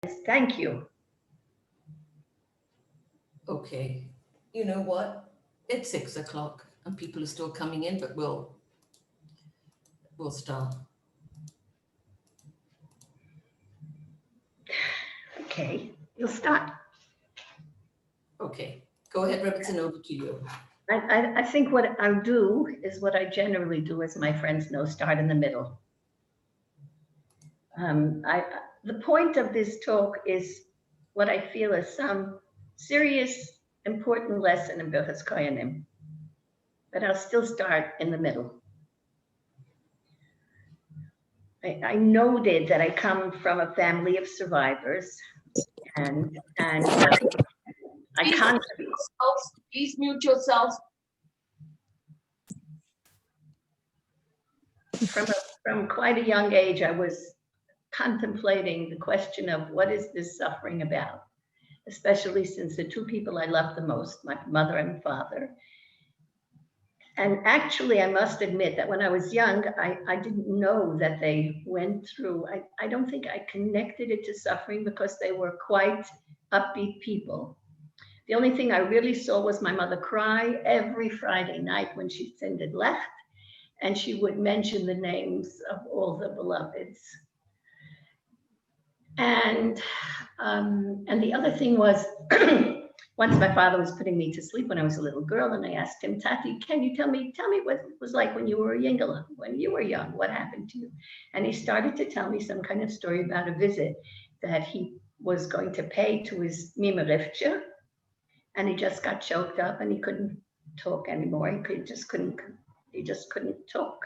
Thank you. Okay. You know what? It's 6 o'clock and people are still coming in, but we'll start. Okay, you'll start. Okay. Go ahead, Rebtezen, over to you. I think what I'll do is what I generally do, as my friends know, start in the middle. The point of this talk is what I feel is some serious, important lesson in Birchas Koyanim, but I'll still start in the middle. I noted that I come from a family of survivors, and I can't. Please mute yourselves. From quite a young age, I was contemplating the question of what is this suffering about, especially since the two people I loved the most, my mother and father. And actually, I must admit that when I was young, I didn't know that they went through, I don't think I connected it to suffering because they were quite upbeat people. The only thing I really saw was my mother cry every Friday night when she had left, and she would mention the names of all the beloveds. And the other thing was, once my father was putting me to sleep when I was a little girl, and I asked him, Tati, can you tell me what it was like when you were a yingala, when you were young, what happened to you? And he started to tell me some kind of story about a visit that he was going to pay to his Mima Rifcha, and he just got choked up and he couldn't talk anymore. He just couldn't talk.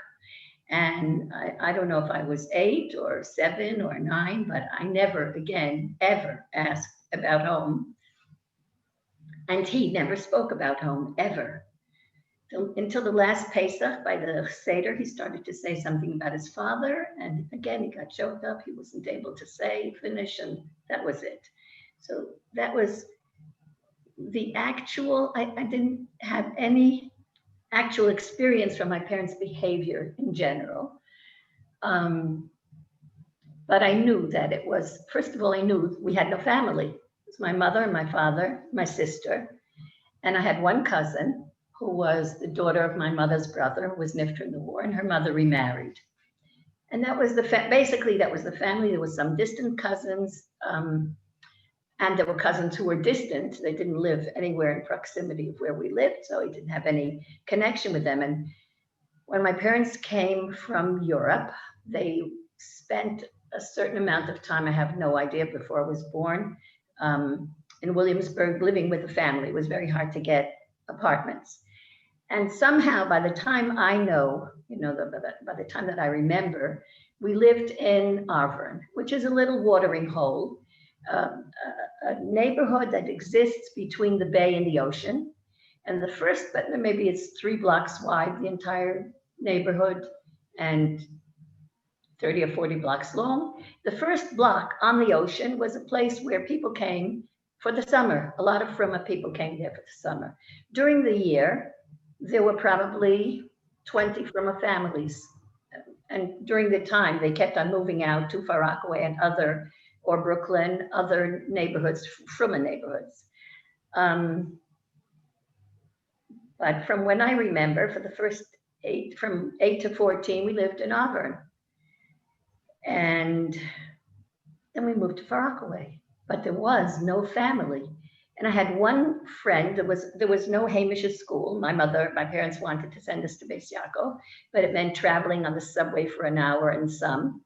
And I don't know if I was 8 or 7 or 9, but I never again, ever asked about home. And he never spoke about home, ever. Until the last Pesach, by the Seder, he started to say something about his father. And again, he got choked up. He wasn't able to finish, and that was it. So that was the actual, I didn't have any actual experience from my parents' behavior in general. But I knew that it was, first of all, I knew we had no family. It was my mother and my father, my sister. And I had one cousin who was the daughter of my mother's brother, who was nifter in the war, and her mother remarried. And that was basically that was the family. There was some distant cousins, and there were cousins who were distant. They didn't live anywhere in proximity of where we lived, so he didn't have any connection with them. And when my parents came from Europe, they spent a certain amount of time, I have no idea, before I was born, in Williamsburg, living with the family. It was very hard to get apartments. And somehow, by the time I know, by the time that I remember, we lived in Arvern, which is a little watering hole, a neighborhood that exists between the bay and the ocean. And the first, but maybe it's 3 blocks wide, the entire neighborhood, and 30 or 40 blocks long. The first block on the ocean was a place where people came for the summer. A lot of Fruma people came there for the summer. During the year, there were probably 20 Fruma families. And during the time, they kept on moving out to Far Rockaway and or Brooklyn, other neighborhoods, Fruma neighborhoods. But from when I remember, for the first from 8 to 14, we lived in Auburn. And then we moved to Far Rockaway, but there was no family. And I had one friend. There was no Hamish school. My parents wanted to send us to Beis Yaakov, but it meant traveling on the subway for an hour and some.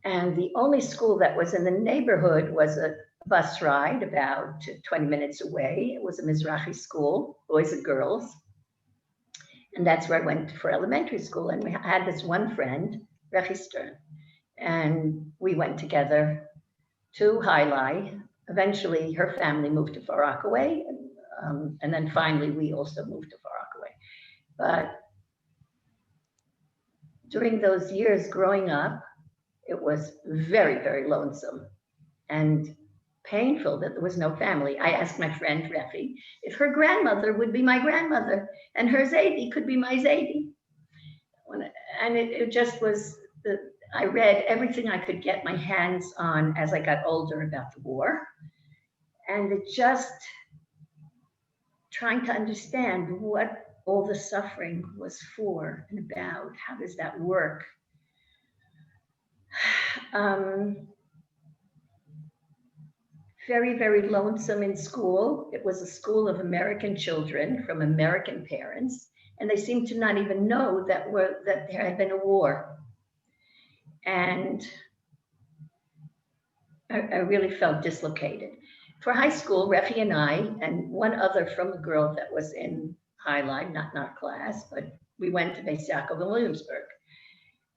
And the only school that was in the neighborhood was a bus ride about 20 minutes away. It was a Mizrahi school, boys and girls. And that's where I went for elementary school. And we had this one friend, Rechi Stern, and we went together to Hailai. Eventually, her family moved to Far Rockaway, and then finally, we also moved to Far Rockaway. But during those years growing up, it was very, very lonesome and painful that there was no family. I asked my friend Refi if her grandmother would be my grandmother and her Zaidi could be my Zaidi. And it just was, I read everything I could get my hands on as I got older about the war. And it just trying to understand what all the suffering was for and about. How does that work? Very, very lonesome in school. It was a school of American children from American parents, and they seemed to not even know that there had been a war. And I really felt dislocated. For high school, Refi and I, and one other from a girl that was in Highline, not in our class, but we went to Beis Yaakov in Williamsburg.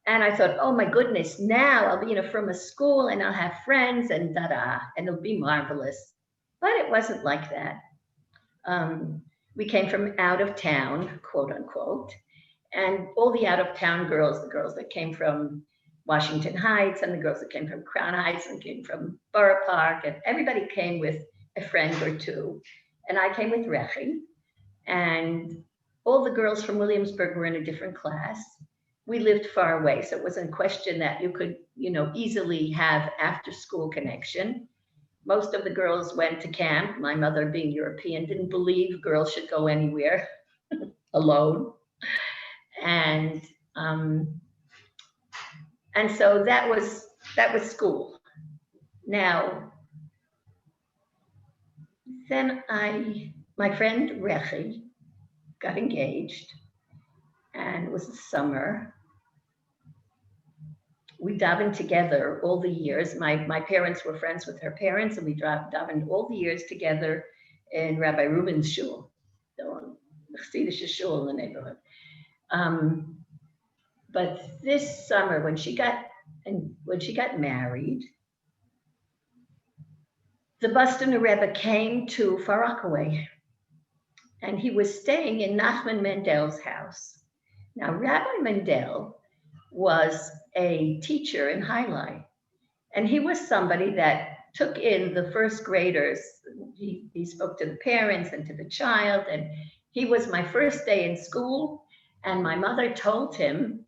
And I thought, oh my goodness, now I'll be in a from a school and I'll have friends and da-da, and it'll be marvelous. But it wasn't like that. We came from out of town, quote unquote, and all the out of town girls, the girls that came from Washington Heights and the girls that came from Crown Heights and came from Borough Park, and everybody came with a friend or two. And I came with Rechi, and all the girls from Williamsburg were in a different class. We lived far away, so it wasn't a question that you could, easily have after school connection. Most of the girls went to camp. My mother, being European, didn't believe girls should go anywhere alone. And so that was school. Now, then my friend Rechi got engaged, and it was the summer. We davened together all the years. My parents were friends with her parents, and we davened all the years together in Rabbi Reuben's shul, the Chassidish shul in the neighborhood. But this summer, when she got married, the Bostener Rebbe came to Far Rockaway, and he was staying in Nachman Mendel's house. Now, Rabbi Mendel was a teacher in Highline, and he was somebody that took in the first graders. He spoke to the parents and to the child, and he was my first day in school, and my mother told him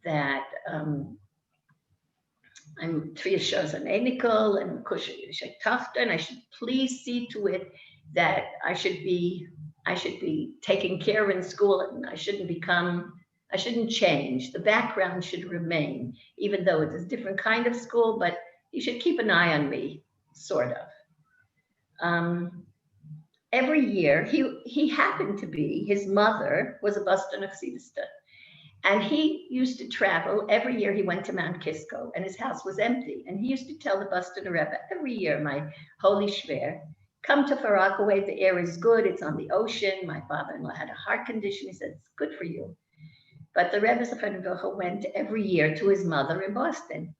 that I'm Triya Nickel and Kusha, and I should please see to it that I should be taken care of in school, and I shouldn't change. The background should remain, even though it's a different kind of school, but you should keep an eye on me, sort of. Every year, he happened to be, his mother was a Bostener Rebtezen, and he used to travel. Every year he went to Mount Kisco, and his house was empty. And he used to tell the Bostener Rebbe every year, my holy shver, come to Far Rockaway, the air is good, it's on the ocean. My father-in-law had a heart condition. He said, it's good for you. But the Rebbe Zefran went every year to his mother in Boston.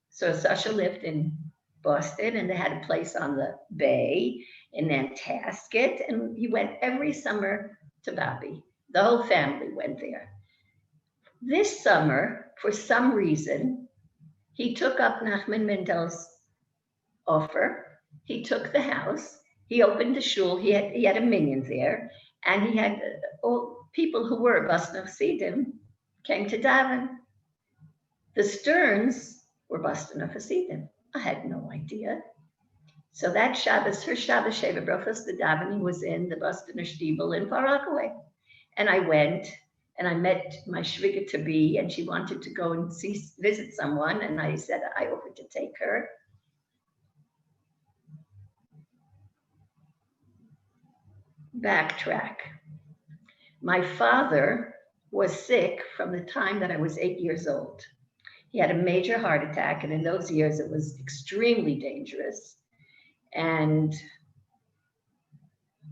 So Sasha lived in Boston, and they had a place on the bay in Nantasket, and he went every summer to Bobby. The whole family went there. This summer, for some reason, he took up Nachman Mendel's offer. He took the house. He opened the shul. He had a minyan there, and he had all people who were Bostener Rebtezen came to daven. The Stearns were Bostener Rebtezen. I had no idea. So that Shabbos, her Shabbos Sheva Brachos, the davening was in the Bostener Shtibel in Far Rockaway. And I went, and I met my shviga to be, and she wanted to go and visit someone, and I said I offered to take her. Backtrack. My father was sick from the time that I was 8 years old. He had a major heart attack, and in those years it was extremely dangerous. And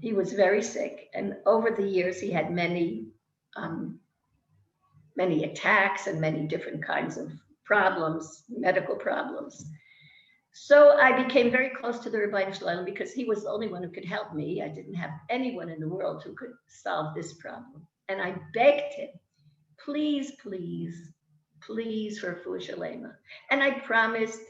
he was very sick. And over the years, he had many attacks and many different kinds of problems, medical problems. So I became very close to the Rebbeinu Shalom because he was the only one who could help me. I didn't have anyone in the world who could solve this problem. And I begged him, please, please, please, for Refuah Shalema. And I promised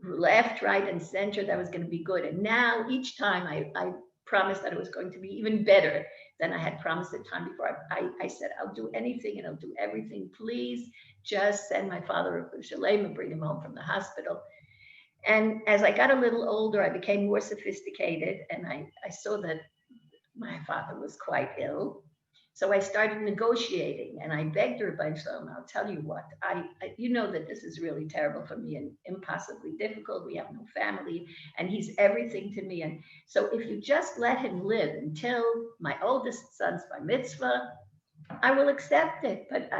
left, right, and center that was going to be good. And now each time I promised that it was going to be even better Then I had promised the time before. I said, I'll do anything and I'll do everything. Please just send my father to Shalem and bring him home from the hospital. And as I got a little older, I became more sophisticated, and I saw that my father was quite ill. So I started negotiating, and I begged her, by Shalom, I'll tell you what, you know that this is really terrible for me and impossibly difficult. We have no family, and he's everything to me. And so if you just let him live until my oldest son's bar mitzvah, I will accept it. But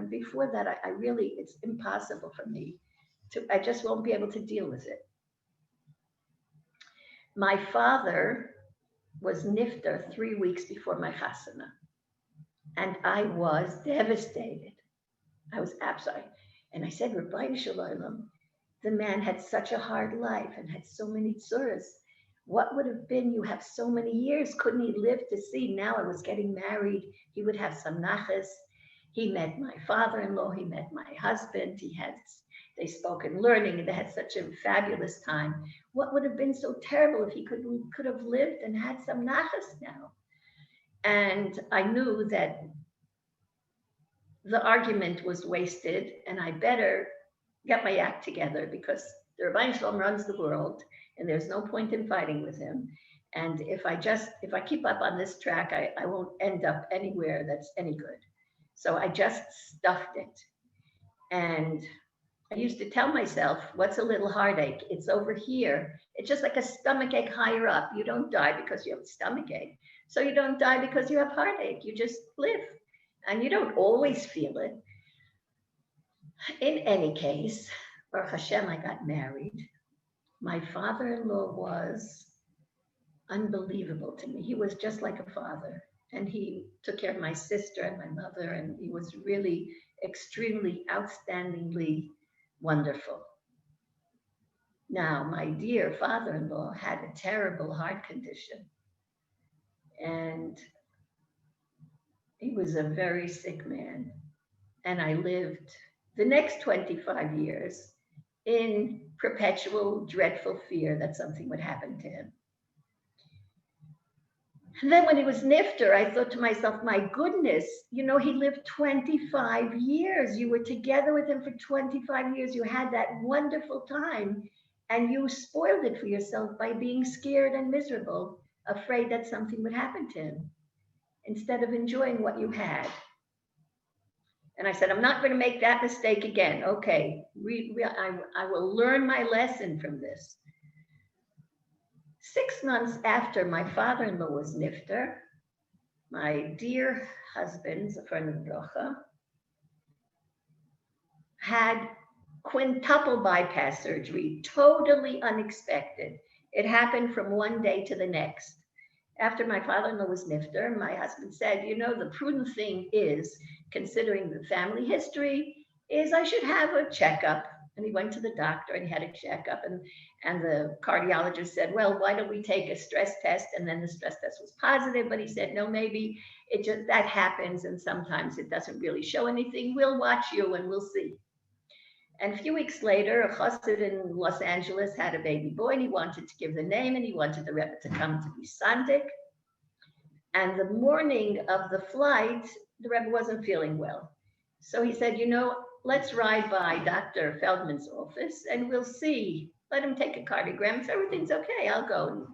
before that, I really, it's impossible for me I just won't be able to deal with it. My father was nifter 3 weeks before my chasana, and I was devastated. I was absolutely, and I said, Rabbi Shalom, the man had such a hard life and had so many tzuras. What would have been, you have so many years, couldn't he live to see? Now I was getting married, he would have some nachas. He met my father-in-law, he met my husband, they spoke in learning, and they had such a fabulous time. What would have been so terrible if he could have lived and had some nachas now? And I knew that the argument was wasted, and I better get my act together, because the Rabbi Shalom runs the world, and there's no point in fighting with him. And if I keep up on this track, I won't end up anywhere that's any good. So I just stuffed it. And I used to tell myself, what's a little heartache? It's over here. It's just like a stomach ache higher up. You don't die because you have a stomach ache. So you don't die because you have heartache. You just live. And you don't always feel it. In any case, Baruch Hashem, I got married. My father-in-law was unbelievable to me. He was just like a father. And he took care of my sister and my mother. And he was really extremely, outstandingly wonderful. Now, my dear father-in-law had a terrible heart condition, and he was a very sick man. And I lived the next 25 years in perpetual, dreadful fear that something would happen to him. And then when he was nifter, I thought to myself, my goodness, he lived 25 years. You were together with him for 25 years. You had that wonderful time, and you spoiled it for yourself by being scared and miserable, afraid that something would happen to him, instead of enjoying what you had. And I said, I'm not going to make that mistake again. Okay, I will learn my lesson from this. 6 months after my father-in-law was nifter, my dear husband, Bostener Rebtezen, had quintuple bypass surgery, totally unexpected. It happened from one day to the next. After my father-in-law was nifter, my husband said, the prudent thing is, considering the family history, is I should have a checkup. And he went to the doctor and he had a checkup, and the cardiologist said, well, why don't we take a stress test? And then the stress test was positive, but he said, no, maybe that happens, and sometimes it doesn't really show anything. We'll watch you and we'll see. And a few weeks later, a chassid in Los Angeles had a baby boy, and he wanted to give the name, and he wanted the Rebbe to come to be sandik. And the morning of the flight, the Rebbe wasn't feeling well. So he said, let's ride by Dr. Feldman's office and we'll see. Let him take a cardiogram. If everything's okay, I'll go.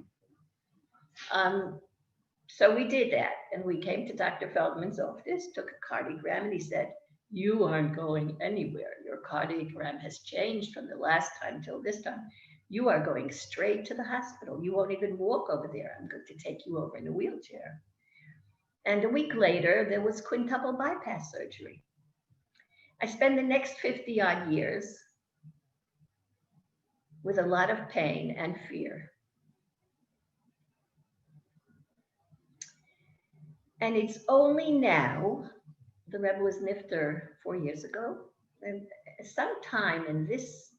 So we did that. And we came to Dr. Feldman's office, took a cardiogram, and he said, you aren't going anywhere. Your cardiogram has changed from the last time till this time. You are going straight to the hospital. You won't even walk over there. I'm going to take you over in a wheelchair. And a week later, there was quintuple bypass surgery. I spent the next 50 odd years with a lot of pain and fear. And it's only now, the Rebbe was nifter 4 years ago, and sometime in this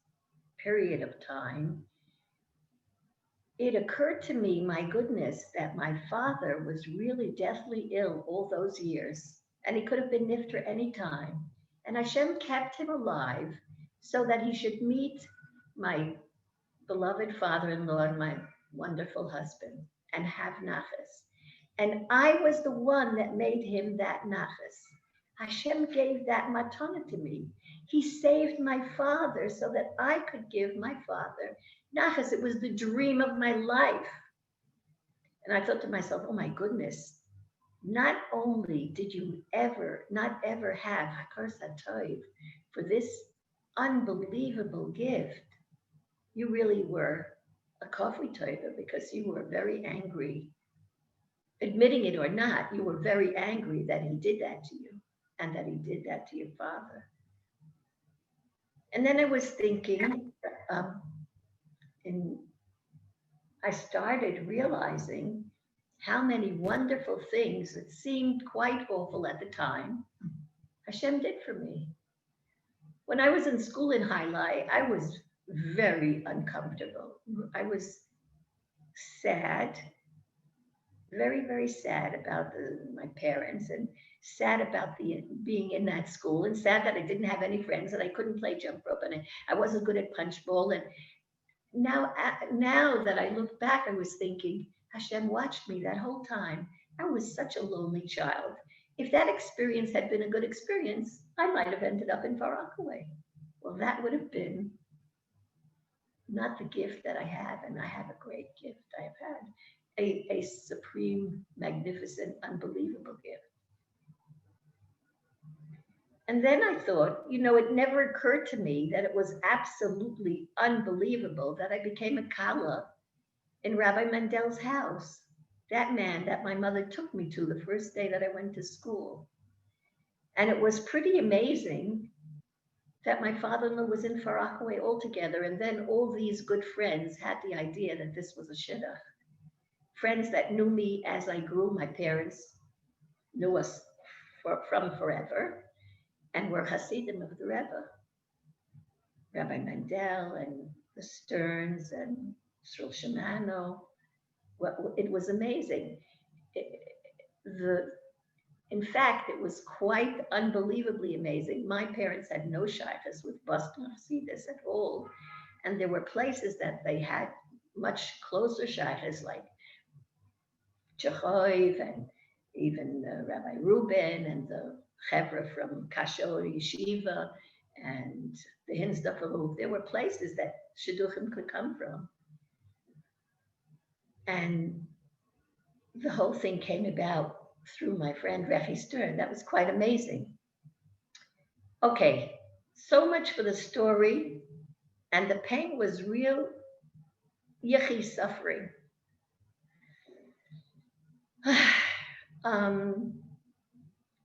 period of time, it occurred to me, my goodness, that my father was really deathly ill all those years, and he could have been nifter any time. And Hashem kept him alive so that he should meet my beloved father-in-law and my wonderful husband and have nachas. And I was the one that made him that nachas. Hashem gave that matana to me. He saved my father so that I could give my father nachas. It was the dream of my life. And I thought to myself, oh my goodness, not only did you not ever have Hakar Satoiv for this unbelievable gift, you really were a coffee toiver because you were very angry. Admitting it or not, you were very angry that he did that to you and that he did that to your father. And then I was thinking, and I started realizing how many wonderful things that seemed quite awful at the time Hashem did for me. When I was in school in Hailai, I was very uncomfortable. I was sad, very, very sad about my parents and sad about being in that school and sad that I didn't have any friends and I couldn't play jump rope and I wasn't good at punch ball. And now that I look back, I was thinking, Hashem watched me that whole time. I was such a lonely child. If that experience had been a good experience, I might have ended up in Far Rockaway. Well, that would have been not the gift that I have, and I have a great gift. I have had a supreme, magnificent, unbelievable gift. And then I thought, it never occurred to me that it was absolutely unbelievable that I became a Kala in Rabbi Mendel's house. That man that my mother took me to the first day that I went to school. And it was pretty amazing that my father-in-law was in Far Rockaway altogether. And then all these good friends had the idea that this was a shidduch. Friends that knew me as I grew. My parents knew us from forever and were Hasidim of the Rebbe. Rabbi Mendel and the Stearns and Sril Shimano. Well, it was amazing. In fact, it was quite unbelievably amazing. My parents had no shaykhs with Bostener Rebtezen at all. And there were places that they had much closer shaykhs like Chechoiv and even Rabbi Rubin and the Chevra from Kasho Yeshiva and the Hinsdorfer. There were places that Shidduchim could come from. And the whole thing came about through my friend Rechi Stern. That was quite amazing. Okay, so much for the story. And the pain was real yichi suffering.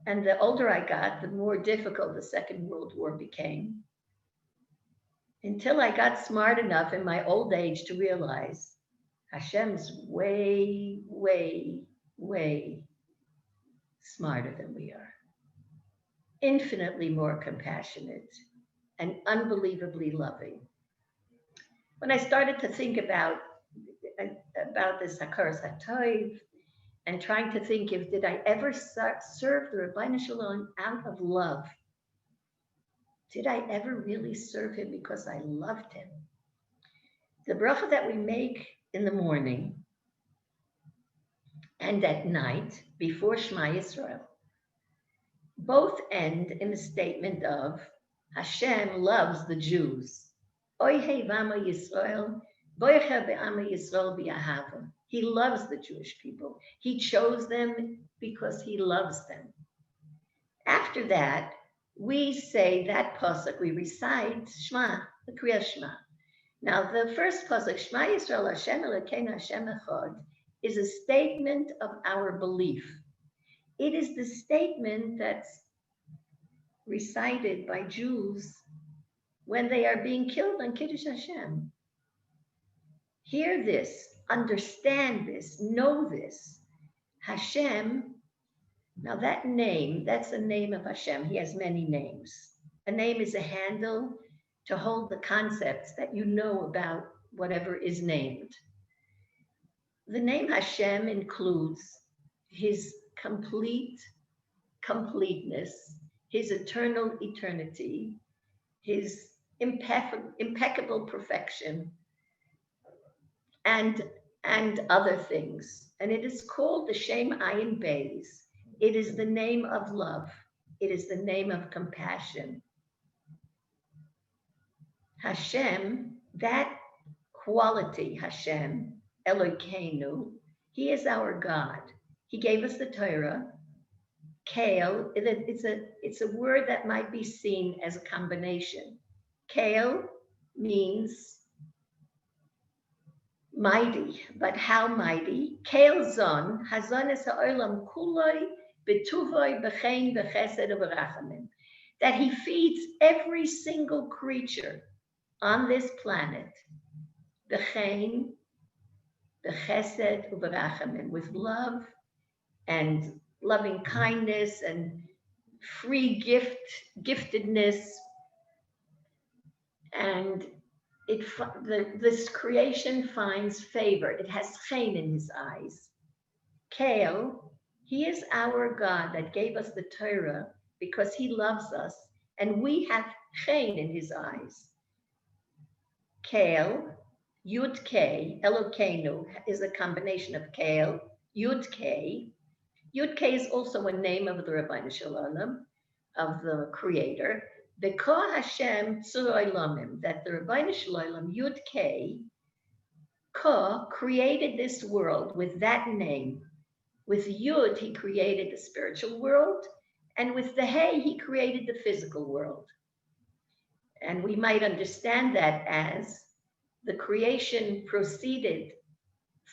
And the older I got, the more difficult the Second World War became. Until I got smart enough in my old age to realize Hashem's way, way, way smarter than we are. Infinitely more compassionate and unbelievably loving. When I started to think about this Hakar Satoiv and trying to think did I ever serve the Rebbeinu Shalom out of love? Did I ever really serve him because I loved him? The bracha that we make in the morning and at night before Shema Yisrael both end in a statement of Hashem loves the Jews. Oy hevama Yisrael, boyecha be'ama Yisrael b'ahava. He loves the Jewish people. He chose them because he loves them. After that, we say that pasuk, we recite Shema, the Kriya Shema. Now, the first pasuk, Shema Yisrael Hashem Elokeinu Hashem Echad, is a statement of our belief. It is the statement that's recited by Jews when they are being killed on Kiddush Hashem. Hear this, understand this, know this. Hashem, now that name, that's the name of Hashem. He has many names. A name is a handle to hold the concepts that you know about whatever is named. The name Hashem includes his complete completeness, his eternal eternity, his impeccable perfection, and and other things. And it is called the Shem Ayin Beis. It is the name of love. It is the name of compassion. Hashem, that quality, Hashem, Elokeinu, He is our God. He gave us the Torah. Kale, it's a word that might be seen as a combination. Kale means mighty, but how mighty? Kale zon, hazon es ha'olam kuloi, betuvoi, bechein, bechesed, uberachamim. That He feeds every single creature on this planet, bechein, bechesed, uberachamim, with love and loving kindness and free giftedness, and this creation finds favor. It has chen in His eyes. Kale, He is our God that gave us the Torah because He loves us, and we have chen in His eyes. Kale, Yud K, Elokeinu is a combination of Kale, Yud K. Yud K is also a name of the Rabbeinu Shalom, of the Creator. B'ko Hashem Tzuroi Lomim, that the Rabbeinu Shalom, Yud K, Ko, created this world with that name. With Yud, He created the spiritual world, and with the Hey, He created the physical world. And we might understand that as the creation proceeded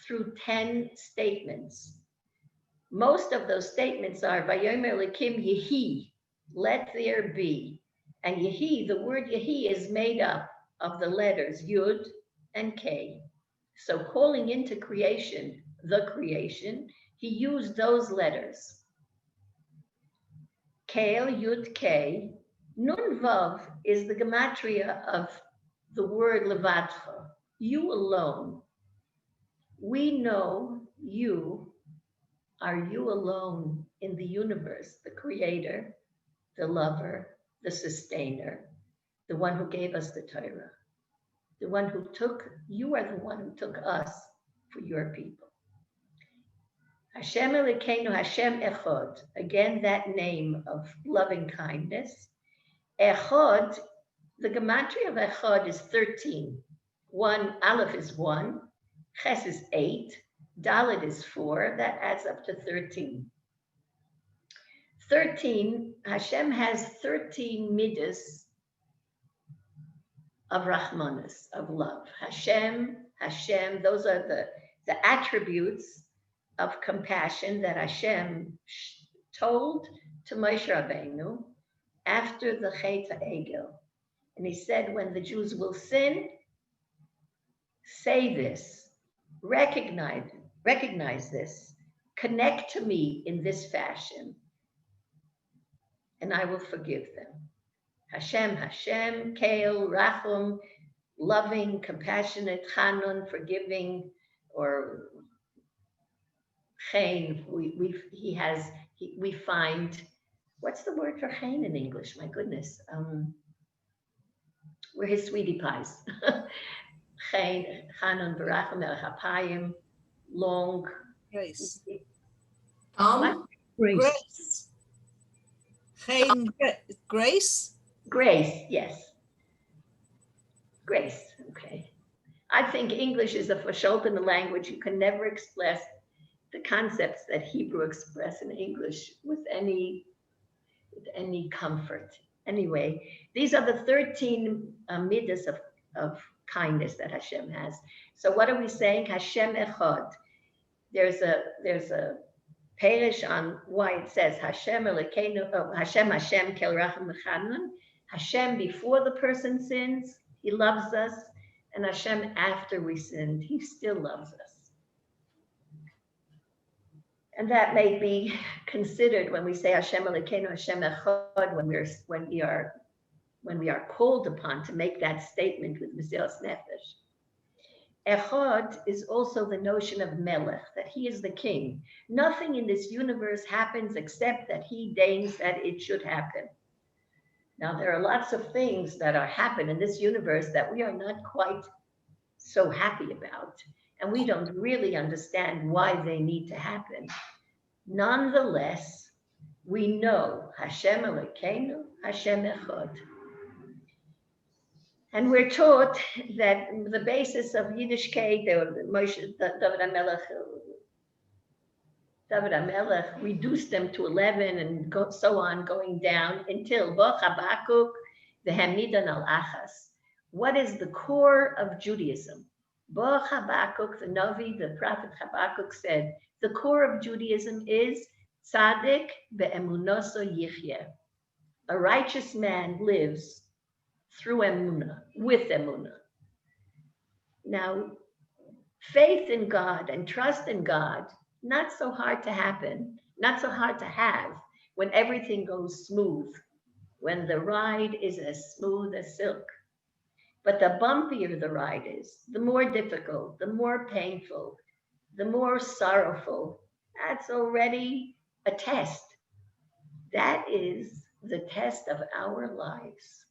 through 10 statements. Most of those statements are Vayomer Elokim Yehi, let there be. And Yehi, the word Yehi is made up of the letters Yud and K. So calling into creation, the creation, He used those letters. Kale, Yud, K. Nun Vav is the gematria of the word Levadcha, you alone. We know you are you alone in the universe, the creator, the lover, the sustainer, the one who gave us the Torah, the one who took, you are the one who took us for your people. Hashem Elokeinu, Hashem Echad, again that name of loving kindness. Echad, the gematria of Echad is 13. Aleph is 1, Ches is 8, Dalet is 4, that adds up to 13. 13, Hashem has 13 midas of Rahmanas, of love. Hashem, those are the attributes of compassion that Hashem told to Moshe Rabbeinu after the Chet HaEgel. And He said, when the Jews will sin, say this, recognize this, connect to me in this fashion, and I will forgive them. Hashem, Kale, Rachum, loving, compassionate, Chanun, forgiving, or Chen, we find, what's the word for Chen in English? My goodness. We're His sweetie pies. Chen, Chanun, Barachim, El Hapayim, long. Grace. Grace. Grace? Grace, yes. Grace, okay. I think English is a verscholpene language. You can never express the concepts that Hebrew express in English with any comfort. Anyway, these are the 13 midas of kindness that Hashem has. So what are we saying? Hashem Echad. There's a parish on why it says Hashem Elokeinu, Hashem Kel Rachum V'Chanun. Hashem before the person sins, He loves us, and Hashem after we sinned, He still loves us. And that may be considered when we say Hashem Elokeinu, Hashem Echad, when we are called upon to make that statement with Mesiras Nefesh. Echad is also the notion of Melech, that He is the king. Nothing in this universe happens except that He deigns that it should happen. Now, there are lots of things that happen in this universe that we are not quite so happy about. and we don't really understand why they need to happen. Nonetheless, we know Hashem Elokeinu, Hashem Echad. And we're taught that the basis of Yiddishkeit, David HaMelech reduced them to 11 and so on, going down until Bo Habakuk, the Hamidan al Achas. What is the core of Judaism? Bo Habakuk, the Navi, the prophet Habakkuk said, the core of Judaism is Tzaddik be'emunoso yichyeh. A righteous man lives through emunah, with emunah. Now, faith in God and trust in God, not so hard to happen, not so hard to have when everything goes smooth, when the ride is as smooth as silk. But the bumpier the ride is, the more difficult, the more painful, the more sorrowful, that's already a test. That is the test of our lives.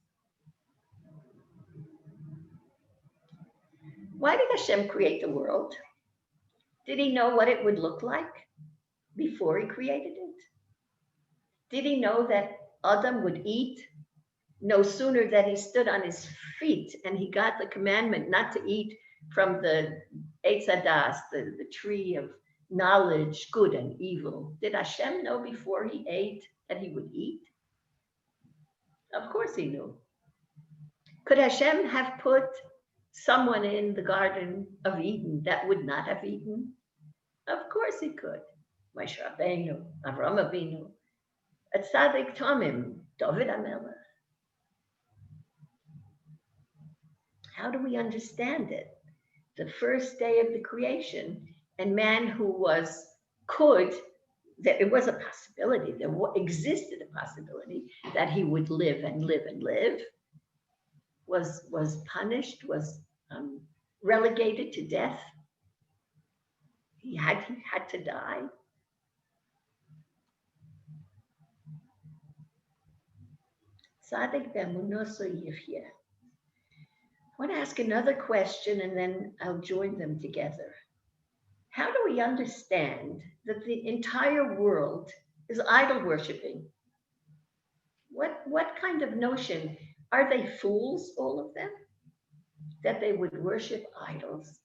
Why did Hashem create the world? Did he know what it would look like before he created it? Did he know that Adam would eat? No sooner than he stood on his feet and he got the commandment not to eat from the Eitz Hadas, the tree of knowledge, good and evil. Did Hashem know before he ate that he would eat? Of course he knew. Could Hashem have put someone in the Garden of Eden that would not have eaten? Of course he could. Moshe Rabbeinu, Avraham Avinu, a Tzaddik Tomim, David HaMelech. How do we understand it? The first day of the creation, and man who that it was a possibility, there existed a possibility that he would live and live and live, was punished, was relegated to death. He had to die. Tzaddik be'emunoso yichyeh. I want to ask another question and then I'll join them together. How do we understand that the entire world is idol worshiping? What kind of notion? Are they fools, all of them, that they would worship idols?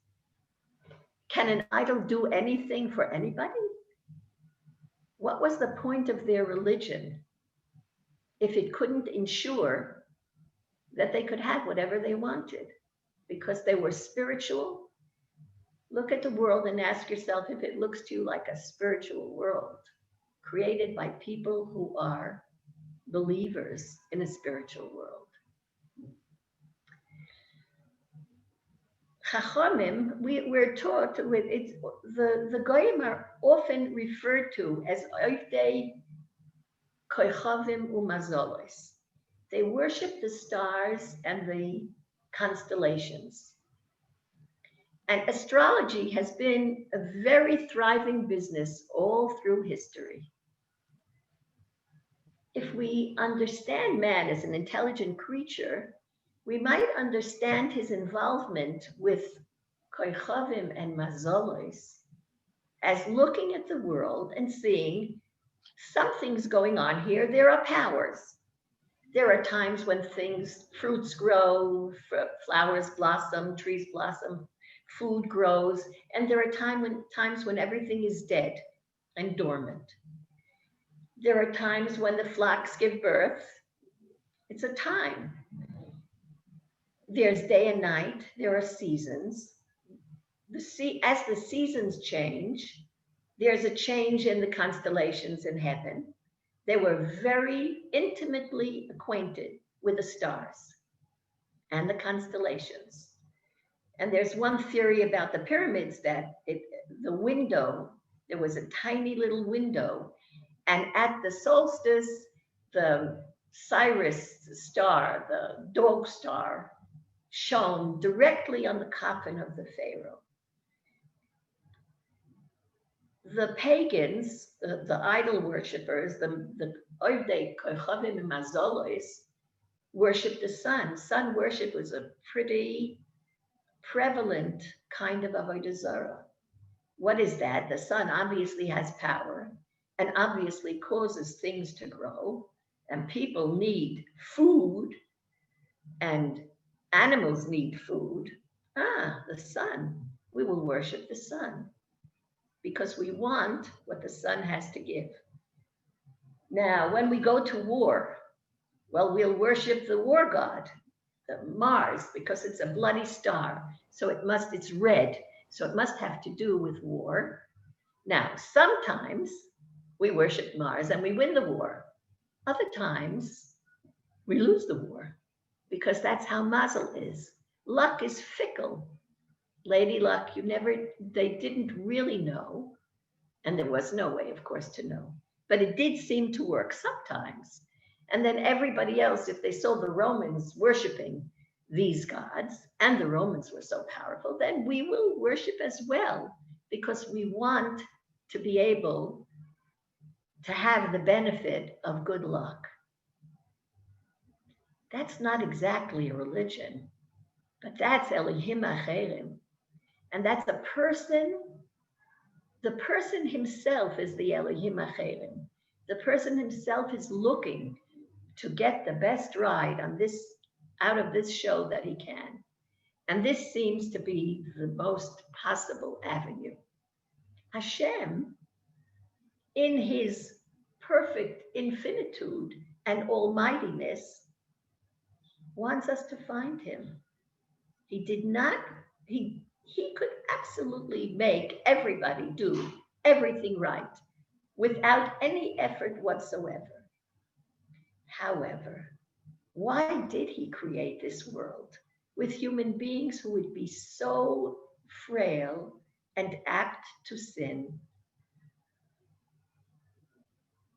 Can an idol do anything for anybody? What was the point of their religion if it couldn't ensure that they could have whatever they wanted because they were spiritual? Look at the world and ask yourself if it looks to you like a spiritual world created by people who are believers in a spiritual world. Chachamim, we're taught with it's the goyim are often referred to as oivdei koichavim umazolos. They worship the stars and the constellations. And astrology has been a very thriving business all through history. If we understand man as an intelligent creature, we might understand his involvement with koichavim and mazolos as looking at the world and seeing something's going on here. There are powers. There are times when fruits grow, flowers blossom, trees blossom, food grows, and there are times when everything is dead and dormant. There are times when the flocks give birth. It's a time. There's day and night. There are seasons. As the seasons change, there's a change in the constellations in heaven. They were very intimately acquainted with the stars and the constellations. And there's one theory about the pyramids that there was a tiny little window, and at the solstice, the Sirius star, the dog star, shone directly on the coffin of the pharaoh. The pagans, the idol worshippers, the oivdei koichavim and mazolos, worshipped the sun. Sun worship was a pretty prevalent kind of avodah zarah. What is that? The sun obviously has power and obviously causes things to grow, and people need food, and animals need food. Ah, the sun. We will worship the sun because we want what the sun has to give. Now, when we go to war, well, we'll worship the war god, the Mars, because it's a bloody star. So it's red. So it must have to do with war. Now, sometimes we worship Mars and we win the war. Other times we lose the war because that's how mazel is. Luck is fickle. Lady Luck, they didn't really know. And there was no way, of course, to know. But it did seem to work sometimes. And then everybody else, if they saw the Romans worshiping these gods, and the Romans were so powerful, then we will worship as well, because we want to be able to have the benefit of good luck. That's not exactly a religion, but that's Elohim Acherim. And that's the person himself is the Elohim Acherim. The person himself is looking to get the best ride out of this show that he can. And this seems to be the most possible avenue. Hashem, in his perfect infinitude and almightiness, wants us to find him. He could absolutely make everybody do everything right without any effort whatsoever. However, why did he create this world with human beings who would be so frail and apt to sin?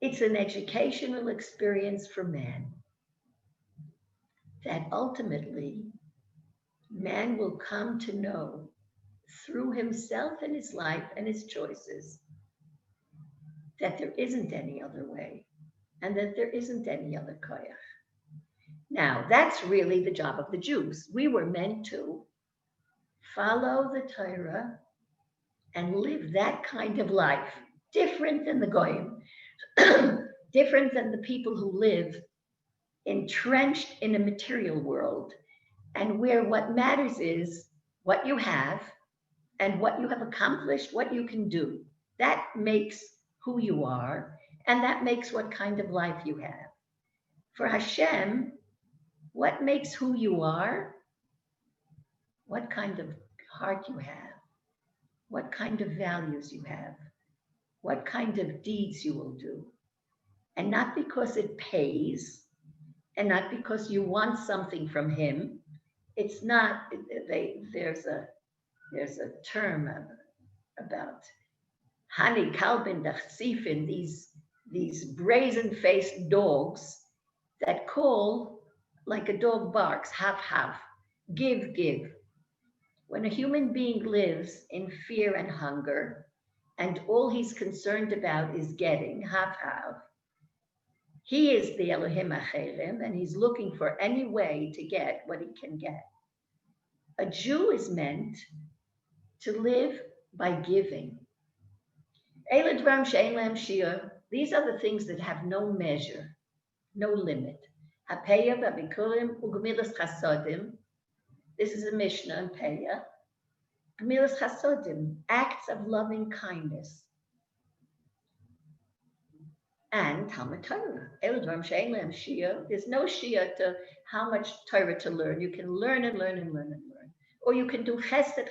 It's an educational experience for man that ultimately man will come to know through himself and his life and his choices that there isn't any other way and that there isn't any other koyach. Now, that's really the job of the Jews. We were meant to follow the Torah and live that kind of life, different than the Goyim, different than the people who live entrenched in a material world, and where what matters is what you have and what you have accomplished, what you can do. That makes who you are, and that makes what kind of life you have. For Hashem, what makes who you are? What kind of heart you have, what kind of values you have, what kind of deeds you will do. And not because it pays, and not because you want something from him. It's not, there's a term about Hani Kalbin Dachsifin, these brazen-faced dogs that call like a dog barks, have, give. When a human being lives in fear and hunger, and all he's concerned about is getting, have, he is the Elohim Acherim, and he's looking for any way to get what he can get. A Jew is meant to live by giving. These are the things that have no measure, no limit. This is a Mishnah in Peah. Gemilas Chasodim, acts of loving kindness. And Talmud Torah. There's no shia to how much Torah to learn. You can learn and learn and learn and learn. Or you can do chesed.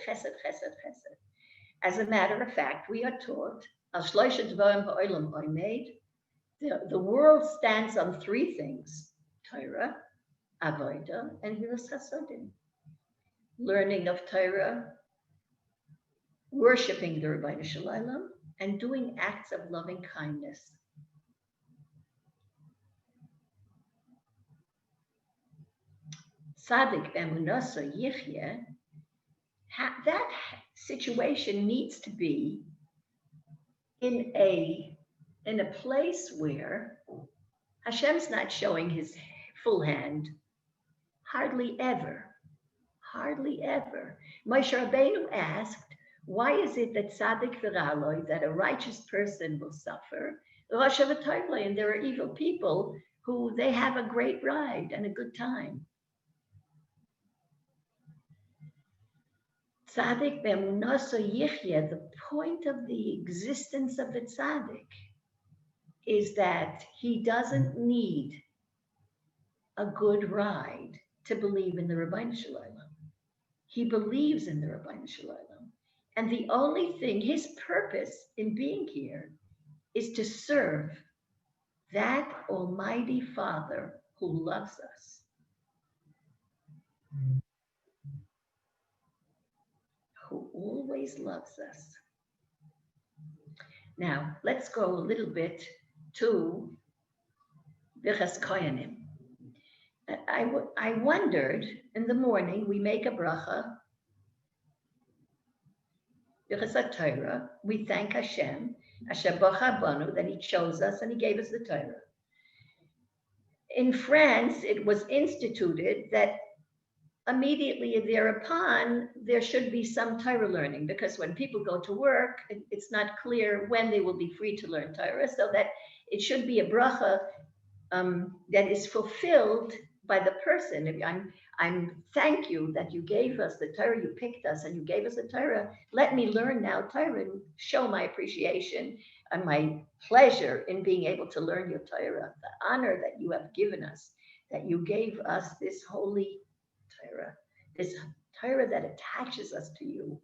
As a matter of fact, we are taught, the world stands on three things: Torah, Avodah, and Gemilas Chasodim. Learning of Torah, worshiping the Rebbeinu Shalom, and doing acts of loving kindness. Tzaddik b'emunasa yichye, that situation needs to be in a place where Hashem's not showing his full hand, hardly ever. hardly ever. Moshe Rabbeinu asked, why is it that tzaddik v'raloi, that a righteous person will suffer, Rosh Hashanah, and there are evil people who they have a great ride and a good time. Tzaddik be'emunaso yichya, the point of the existence of the tzaddik is that he doesn't need a good ride to believe in the Rabbeinu Shalom. He believes in the Rabbeinu Shalom. And the only thing, his purpose in being here is to serve that Almighty Father who loves us. Who always loves us. Now, let's go a little bit to Birchas Koyanim. I wondered, in the morning, we make a bracha, Birchas Torah, we thank Hashem, Asher Bocha Banu, that he chose us and he gave us the Torah. In France, it was instituted that immediately thereupon, there should be some Torah learning, because when people go to work, it's not clear when they will be free to learn Torah, so that it should be a bracha that is fulfilled by the person. I'm thank you that you gave us the Torah, you picked us and you gave us the Torah. Let me learn now Torah and show my appreciation and my pleasure in being able to learn your Torah, the honor that you have given us, that you gave us this holy Torah, this Torah that attaches us to you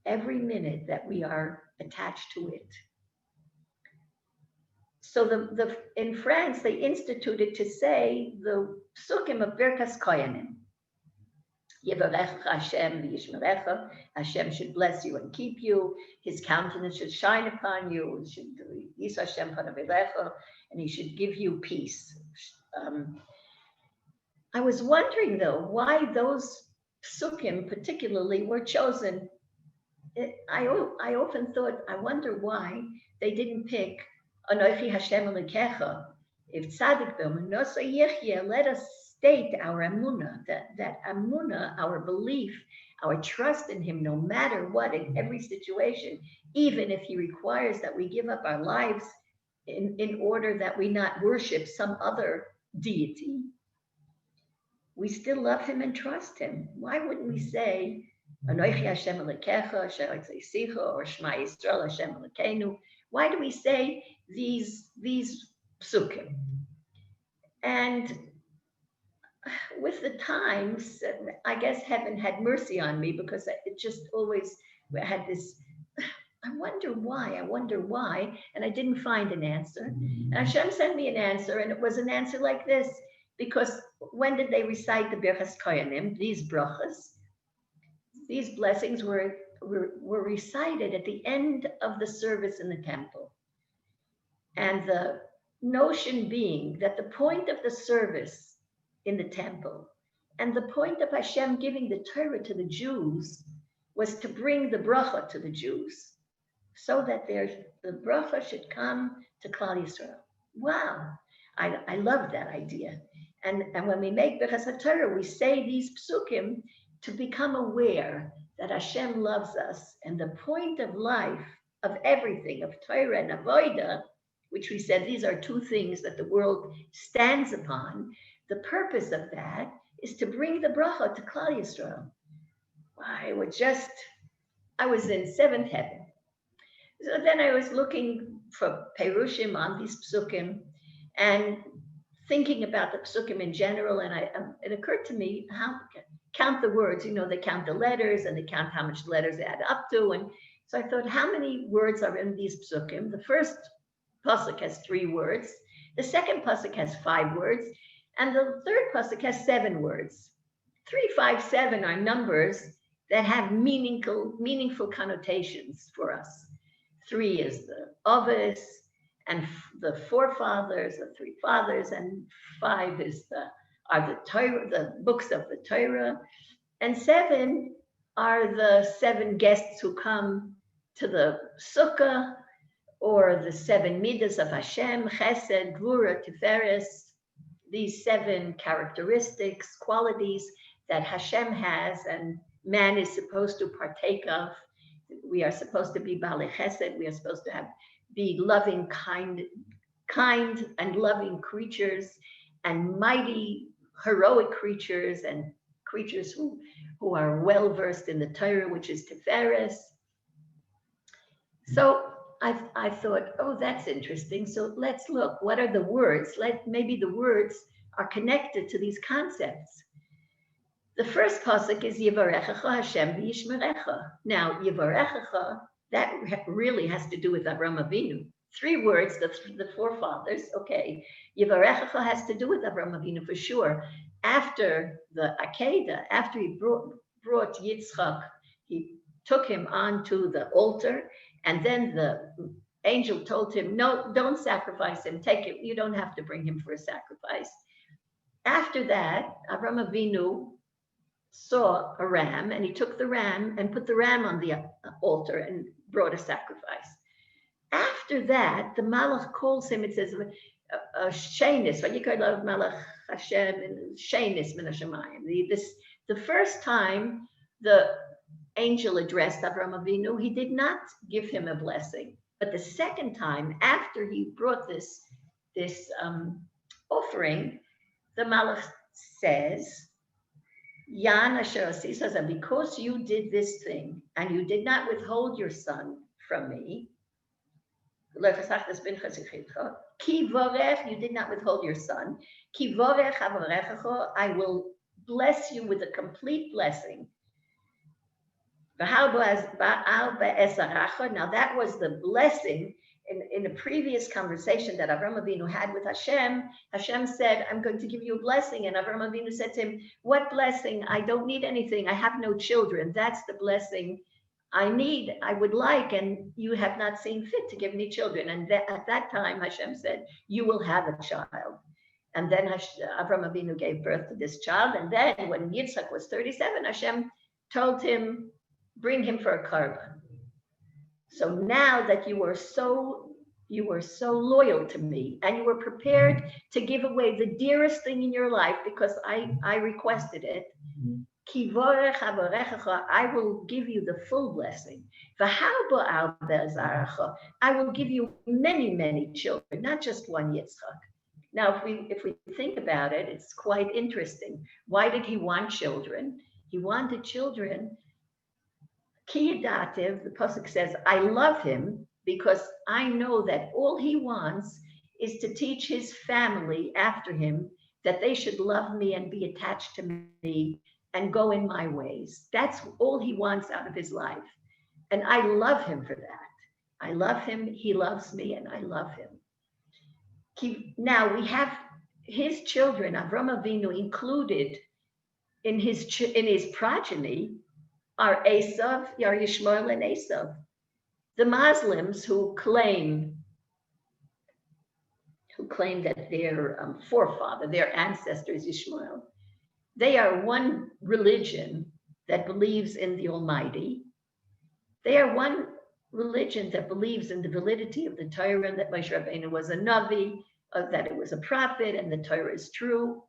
every minute that we are attached to it. So in France, they instituted to say the psukim of Birkas Koyanim. Yevarecha Hashem v'yishmerecha. Hashem should bless you and keep you. His countenance should shine upon you. Yis Hashem panav, and he should give you peace. I was wondering though, why those psukim particularly were chosen. I often thought, I wonder why they didn't pick Anochi Hashem Elokecha. If tzaddik be'emunaso yichya, let us state our emunah, that emunah, our belief, our trust in him, no matter what, in every situation, even if he requires that we give up our lives in order that we not worship some other deity, we still love him and trust him. Why wouldn't we say Anochi Hashem Elokecha, Asher Yitzisicha, or Shema Yisrael Hashem Elokeinu? Why do we say these psukim? And with the times, I guess heaven had mercy on me, because it just always had this, I wonder why, and I didn't find an answer. And Hashem sent me an answer, and it was an answer like this, because when did they recite the Birchas Koyanim, these brachas? These blessings were recited at the end of the service in the temple. And the notion being that the point of the service in the temple and the point of Hashem giving the Torah to the Jews was to bring the bracha to the Jews, so that the bracha should come to Klal Yisrael. Wow, I love that idea. And when we make Birchas Torah, we say these psukim to become aware that Hashem loves us, and the point of life, of everything, of Torah and Avodah, which we said these are two things that the world stands upon, the purpose of that is to bring the bracha to Klal Yisrael. I was in seventh heaven. So then I was looking for Perushim on these psukim and thinking about the psukim in general, and it occurred to me how count the words, they count the letters and they count how much letters they add up to. And so I thought, how many words are in these psukim? The first pasuk has 3 words. The second pasuk has 5 words. And the third pasuk has 7 words. 3, 5, 7 are numbers that have meaningful connotations for us. 3 is the Ovis, and the forefathers, the 3 fathers, and 5 are the Torah, the books of the Torah, and 7 are the 7 guests who come to the sukkah, or the 7 midas of Hashem, Chesed, Gvura, Tiferes, these 7 characteristics, qualities that Hashem has and man is supposed to partake of. We are supposed to be Baalei Chesed. We are supposed to be loving, kind and loving creatures, and mighty, heroic creatures, and creatures who are well versed in the Torah, which is Tiferes. So I thought, oh, that's interesting. So let's look. What are the words? Maybe the words are connected to these concepts. The first pasuk is Yivarechecha Hashem v'yishmerecha. Now, Yivarechecha, that really has to do with Avram Avinu. 3 words, the forefathers, okay. Yivarechecha has to do with Avram Avinu for sure. After the Akedah, after he brought Yitzchak, he took him onto the altar, and then the angel told him, no, don't sacrifice him, take it, you don't have to bring him for a sacrifice. After that, Avram Avinu saw a ram, and he took the ram and put the ram on the altar and brought a sacrifice. After that, the Malach calls him, it says, Shenis, Vayikra Malach Hashem, Shenis min hashamayim. The first time the angel addressed Avram Avinu, he did not give him a blessing. But the second time, after he brought this offering, the Malach says, Yan asher asisa, because you did this thing and you did not withhold your son from me, Ki vorech, you did not withhold your son. Ki vorech avarechecho, I will bless you with a complete blessing. Now that was the blessing in a previous conversation that Avram Avinu had with Hashem. Hashem said, I'm going to give you a blessing. And Avram Avinu said to him, what blessing? I don't need anything. I have no children. That's the blessing I would like, and you have not seen fit to give me children. And at that time, Hashem said, you will have a child. And then Avram Avinu gave birth to this child. And then when Yitzchak was 37, Hashem told him, bring him for a korban. So now that you were so loyal to me, and you were prepared to give away the dearest thing in your life because I requested it, I will give you the full blessing. I will give you many, many children, not just one Yitzchak. Now, if we think about it, it's quite interesting. Why did he want children? He wanted children. Ki yadativ, the pasuk says, I love him because I know that all he wants is to teach his family after him that they should love me and be attached to me and go in my ways. That's all he wants out of his life. And I love him for that. I love him, he loves me, and I love him. Now we have his children, Avram Avinu, included in his progeny are Esav, Yishmael and Esav. The Muslims who claim that their forefather, their ancestor is Ishmael, they are one religion that believes in the Almighty. They are one religion that believes in the validity of the Torah, and that Moshe Rabbeinu was a Navi, that it was a prophet, and the Torah is true.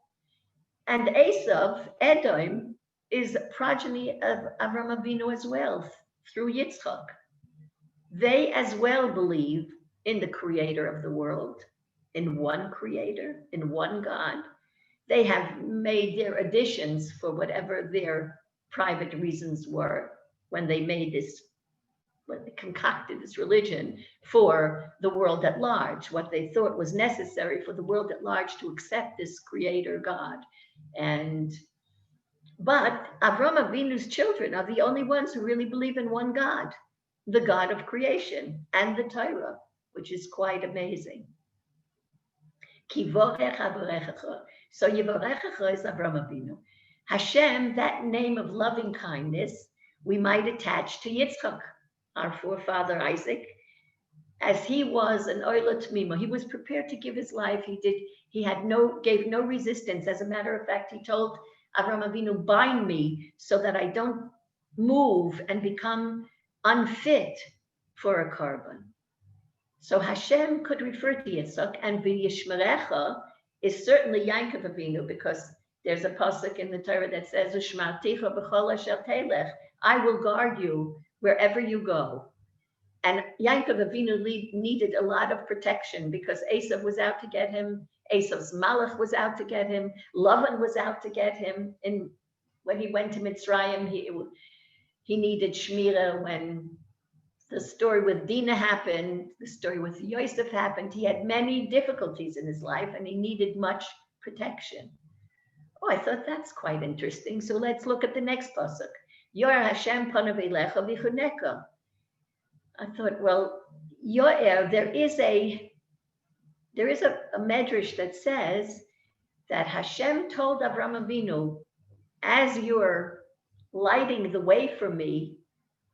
And Esav, Edom, is a progeny of Avram Avinu as well, through Yitzchak. They as well believe in the creator of the world, in one creator, in one God. They have made their additions for whatever their private reasons were when they concocted this religion for the world at large, what they thought was necessary for the world at large to accept this creator God. But Avram Avinu's children are the only ones who really believe in one God, the God of creation and the Torah, which is quite amazing. So Yivarechecha is Avram Avinu. Hashem, that name of loving kindness, we might attach to Yitzchak, our forefather Isaac, as he was an Oila Tmima. He was prepared to give his life. He gave no resistance. As a matter of fact, he told Avram Avinu, bind me so that I don't move and become unfit for a korban. So Hashem could refer to Yitzchak, and V'yishmerecha is certainly Yaakov Avinu, because There's a pasuk in the Torah that says, "Ushmarticha b'chol asher telech," I will guard you wherever you go. And Yaakov Avinu needed a lot of protection because Esav was out to get him. Esav's malach was out to get him. Lavan was out to get him. And when he went to Mitzrayim, he needed shmira. When the story with Dinah happened, the story with Yosef happened, he had many difficulties in his life and he needed much protection. Oh, I thought that's quite interesting. So let's look at the next pasuk. Yoar Hashem panav elecha v'chuneka. I thought, well, Yoer, there is a medrash that says that Hashem told Avraham Avinu, as you're lighting the way for me,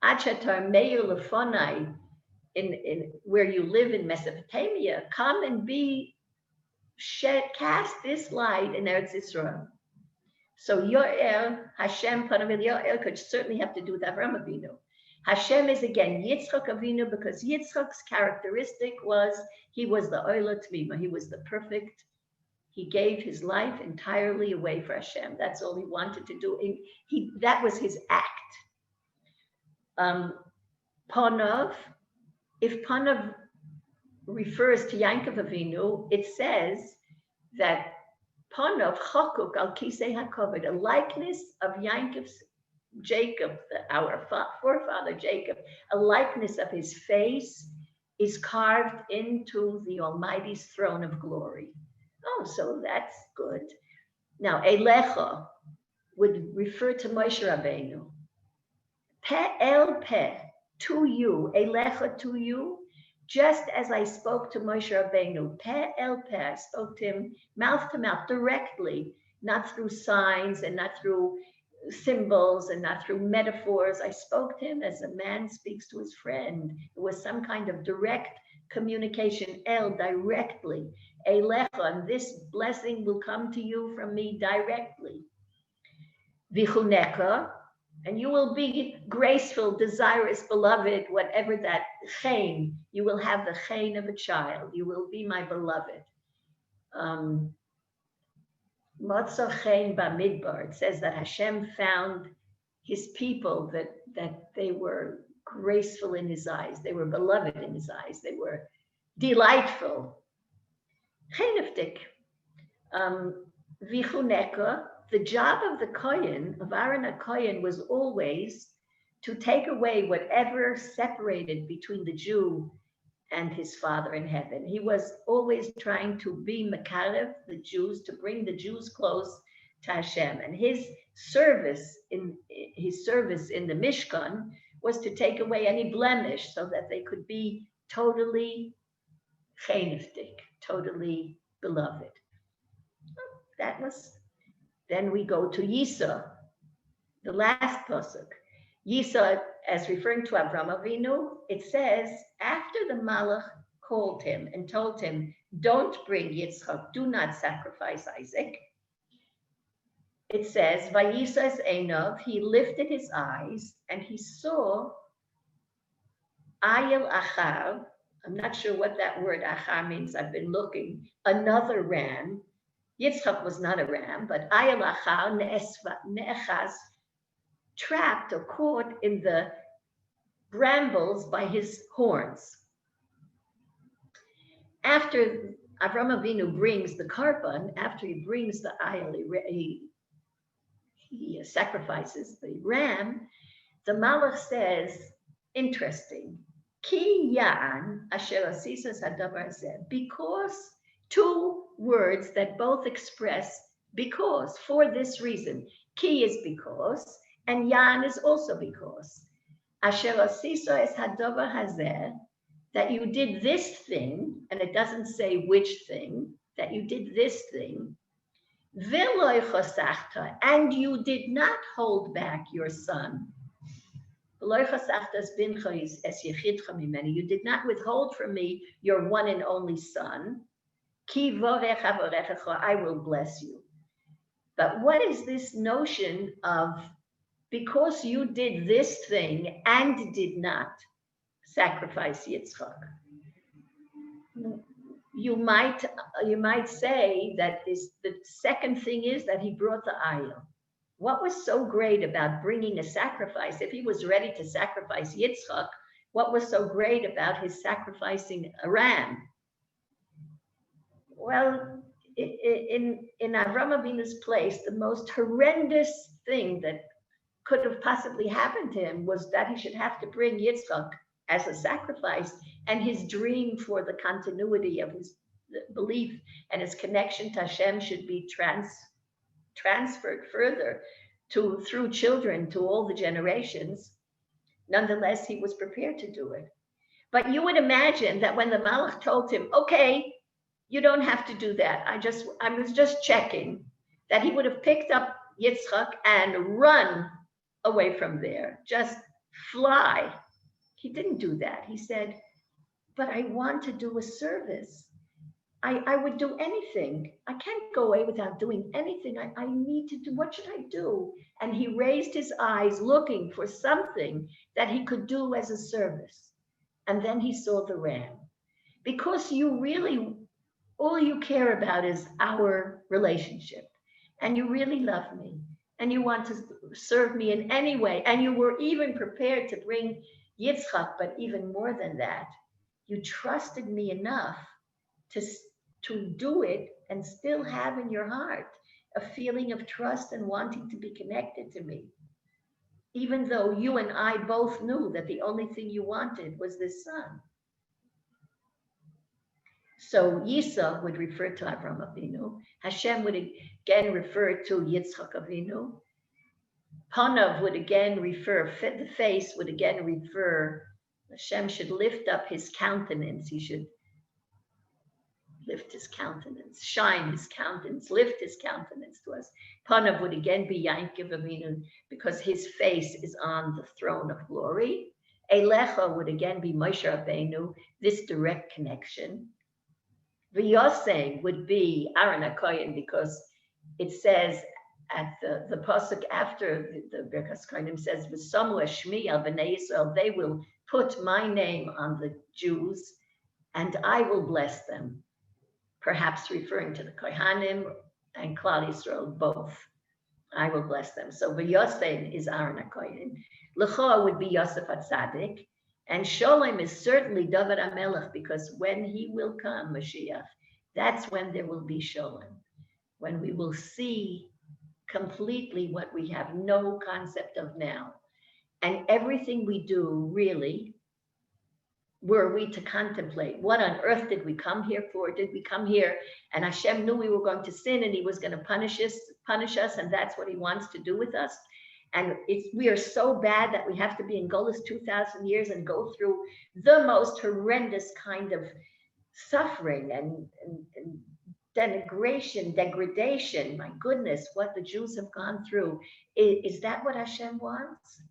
Achatar Meir Lefonai, in where you live in Mesopotamia, come and cast this light in Eretz Yisrael. So Yoer, Hashem panav Yoer could certainly have to do with Avraham Avinu. Hashem is again Yitzchak Avinu because Yitzchak's characteristic was he was the Oila Tmima. He was the perfect. He gave his life entirely away for Hashem. That's all he wanted to do. That was his act. Panav, if Panav refers to Yaakov Avinu, it says that Panav Chakuk al Kisei HaKavod, a likeness of Yaakov's Jacob, our forefather Jacob, a likeness of his face is carved into the Almighty's throne of glory. Oh, so that's good. Now, Elecha would refer to Moshe Rabbeinu. Pe el pe, to you, Elecha to you, just as I spoke to Moshe Rabbeinu, pe el pe, I spoke to him mouth to mouth, directly, not through signs and not through symbols and not through metaphors. I spoke to him as a man speaks to his friend. It was some kind of direct communication, directly. Elecha, and this blessing will come to you from me directly. Vichuneka, and you will be graceful, desirous, beloved, whatever that chen, you will have the chen of a child. You will be my beloved. Motza chen bamidbar. It says that Hashem found his people that they were graceful in his eyes. They were beloved in his eyes. They were delightful. Cheneftik. Vichuneka. The job of the Kohen, of Aaron HaKohen, was always to take away whatever separated between the Jew and his Father in heaven. He was always trying to be Makarev, the Jews, to bring the Jews close to Hashem. And his service in the Mishkan was to take away any blemish so that they could be totally cheniftik, totally beloved. That was. Then we go to Yisa, the last pasuk. Yisa, as referring to Avraham Avinu, it says, after the Malach called him and told him, don't bring Yitzchak, do not sacrifice Isaac. It says, Vayisas Einov, he lifted his eyes and he saw Ayel Achar, I'm not sure what that word Achar means, I've been looking, another ram. Yitzchak was not a ram, but Ayel Achar Ne'echaz, trapped or caught in the brambles by his horns. After Avraham Avinu brings the karban, after he brings the ayel, he sacrifices the ram, the Malach says, interesting, Ki ya'an asher asisas hadavar hazeh, because two words that both express because, for this reason. Ki is because, and yan is also because. Asher asisa es hadavar hazeh, that you did this thing, and it doesn't say which thing, that you did this thing. Veloy chosachta, and you did not hold back your son. Veloy chosachta es bincha es yechidcha mimeni, you did not withhold from me your one and only son. Ki vorech avorecha, I will bless you. But what is this notion of because you did this thing and did not sacrifice Yitzchak? you might say that the second thing is that he brought the ayil. What was so great about bringing a sacrifice? If he was ready to sacrifice Yitzchak, what was so great about his sacrificing a ram? Well, in Avram Avinu's place, the most horrendous thing that could have possibly happened to him was that he should have to bring Yitzchak as a sacrifice, and his dream for the continuity of his belief and his connection to Hashem should be transferred further through children to all the generations. Nonetheless, he was prepared to do it. But you would imagine that when the Malach told him, okay, you don't have to do that. I was just checking, that he would have picked up Yitzchak and run away from there, just fly. He didn't do that. He said, but I want to do a service. I would do anything. I can't go away without doing anything. I need to do, what should I do? And he raised his eyes looking for something that he could do as a service. And then he saw the ram. Because you really, all you care about is our relationship. And you really love me. And you want to serve me in any way. And you were even prepared to bring Yitzchak, but even more than that, you trusted me enough to do it and still have in your heart a feeling of trust and wanting to be connected to me. Even though you and I both knew that the only thing you wanted was this son. So Yisah would refer to Avram Avinu. Hashem would again refer to Yitzchak Avinu. Panav would again refer, the face would again refer, Hashem should lift up his countenance. He should lift his countenance, shine his countenance, lift his countenance to us. Panav would again be Yankov Avinu because his face is on the throne of glory. Elecha would again be Moshe Rabbeinu, this direct connection. V'yosem would be Aaron HaKohen because it says at the pasuk after the Birkas Kohanim says, "V'samu Shmi al bnei Yisrael," they will put my name on the Jews, and I will bless them. Perhaps referring to the Kohanim and Klal Yisrael both. I will bless them. So V'yosem is Aaron HaKohen. L'cha would be Yosef HaTzadik. And Sholem is certainly David HaMelech, because when he will come, Mashiach, that's when there will be Sholem. When we will see completely what we have no concept of now. And everything we do, really, were we to contemplate, what on earth did we come here for? Did we come here and Hashem knew we were going to sin and he was going to punish us, and that's what he wants to do with us? And we are so bad that we have to be in Golus 2,000 years and go through the most horrendous kind of suffering and denigration, degradation. My goodness, what the Jews have gone through. Is that what Hashem wants?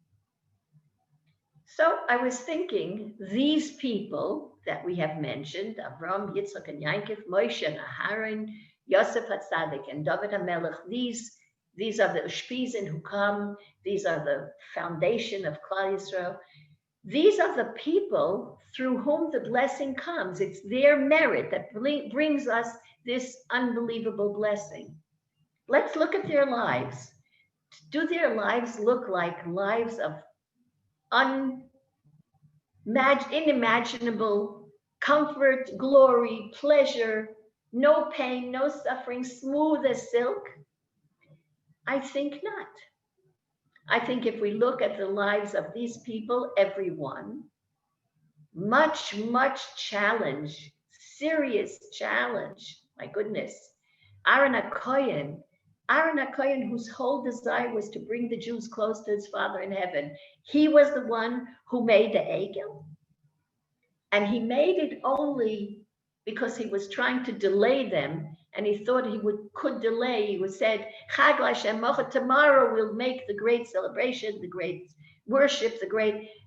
So I was thinking, these people that we have mentioned, Avram, Yitzchak, and Yankov, Moshe, and Aharon, Yosef HaTzadik, and David HaMelech, these are the Ushpizin who come. These are the foundation of Klal Yisrael. These are the people through whom the blessing comes. It's their merit that brings us this unbelievable blessing. Let's look at their lives. Do their lives look like lives of unimaginable comfort, glory, pleasure, no pain, no suffering, smooth as silk? I think not. I think if we look at the lives of these people, everyone, much challenge, serious challenge. My goodness. Aaron HaKohen, whose whole desire was to bring the Jews close to his Father in heaven, he was the one who made the Egel. And he made it only because he was trying to delay them, and he thought he could delay. He would said, Chag LaHashem Mocha, tomorrow we'll make the great celebration, the great worship,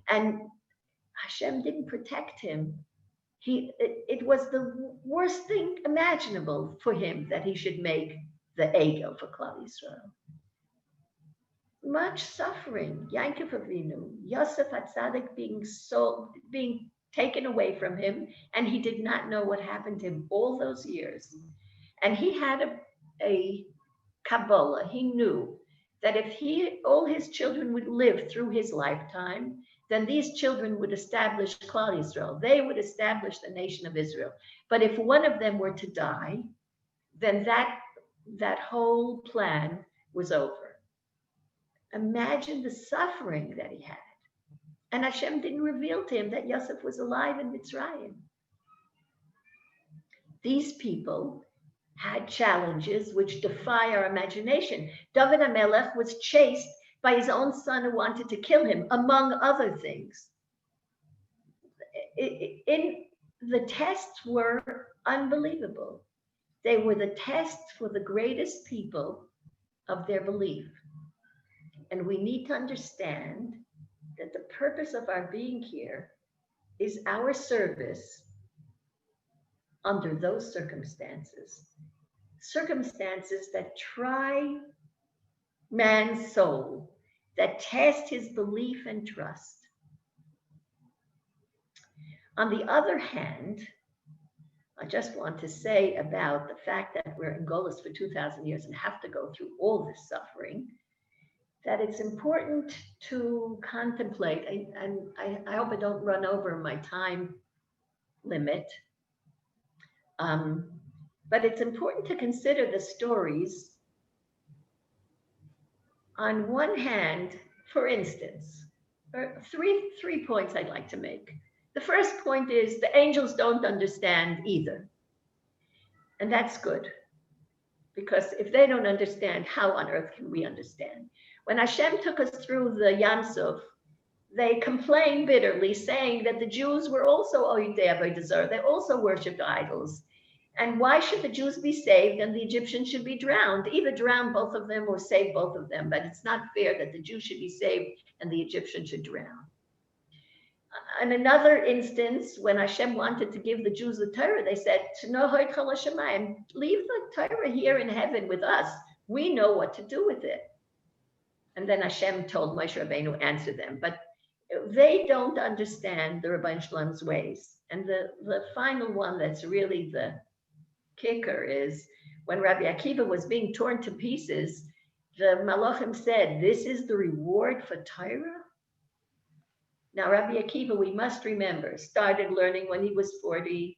and Hashem didn't protect him. It was the worst thing imaginable for him that he should make the Egel for Klal Yisrael. Much suffering. Yankov Avinu, Yosef HaTzadik being taken away from him, and he did not know what happened to him all those years. And he had a Kabbalah. He knew that if all his children would live through his lifetime, then these children would establish Klal Yisrael. They would establish the nation of Israel. But if one of them were to die, then that whole plan was over. Imagine the suffering that he had. And Hashem didn't reveal to him that Yosef was alive in Mitzrayim. These people had challenges which defy our imagination. David HaMelech was chased by his own son who wanted to kill him, among other things. The tests were unbelievable. They were the tests for the greatest people of their belief. And we need to understand that the purpose of our being here is our service under those circumstances. Circumstances that try man's soul, that test his belief and trust. On the other hand, I just want to say about the fact that we're in Golos for 2,000 years and have to go through all this suffering, that it's important to contemplate, and I hope I don't run over my time limit, but it's important to consider the stories. On one hand, for instance, three points I'd like to make. The first point is the angels don't understand either. And that's good, because if they don't understand, how on earth can we understand? When Hashem took us through the Yam Suf, they complained bitterly, saying that the Jews were also Oidei Avodah Zarah. They also worshipped idols. And why should the Jews be saved and the Egyptians should be drowned? Either drown both of them or save both of them, but it's not fair that the Jews should be saved and the Egyptians should drown. In another instance, when Hashem wanted to give the Jews the Torah, they said, leave the Torah here in heaven with us. We know what to do with it. And then Hashem told Moshe Rabbeinu, answer them. But they don't understand the Rabban Shalom's ways. And the final one that's really the kicker is when Rabbi Akiva was being torn to pieces, the Malachim said, this is the reward for Torah? Now, Rabbi Akiva, we must remember, started learning when he was 40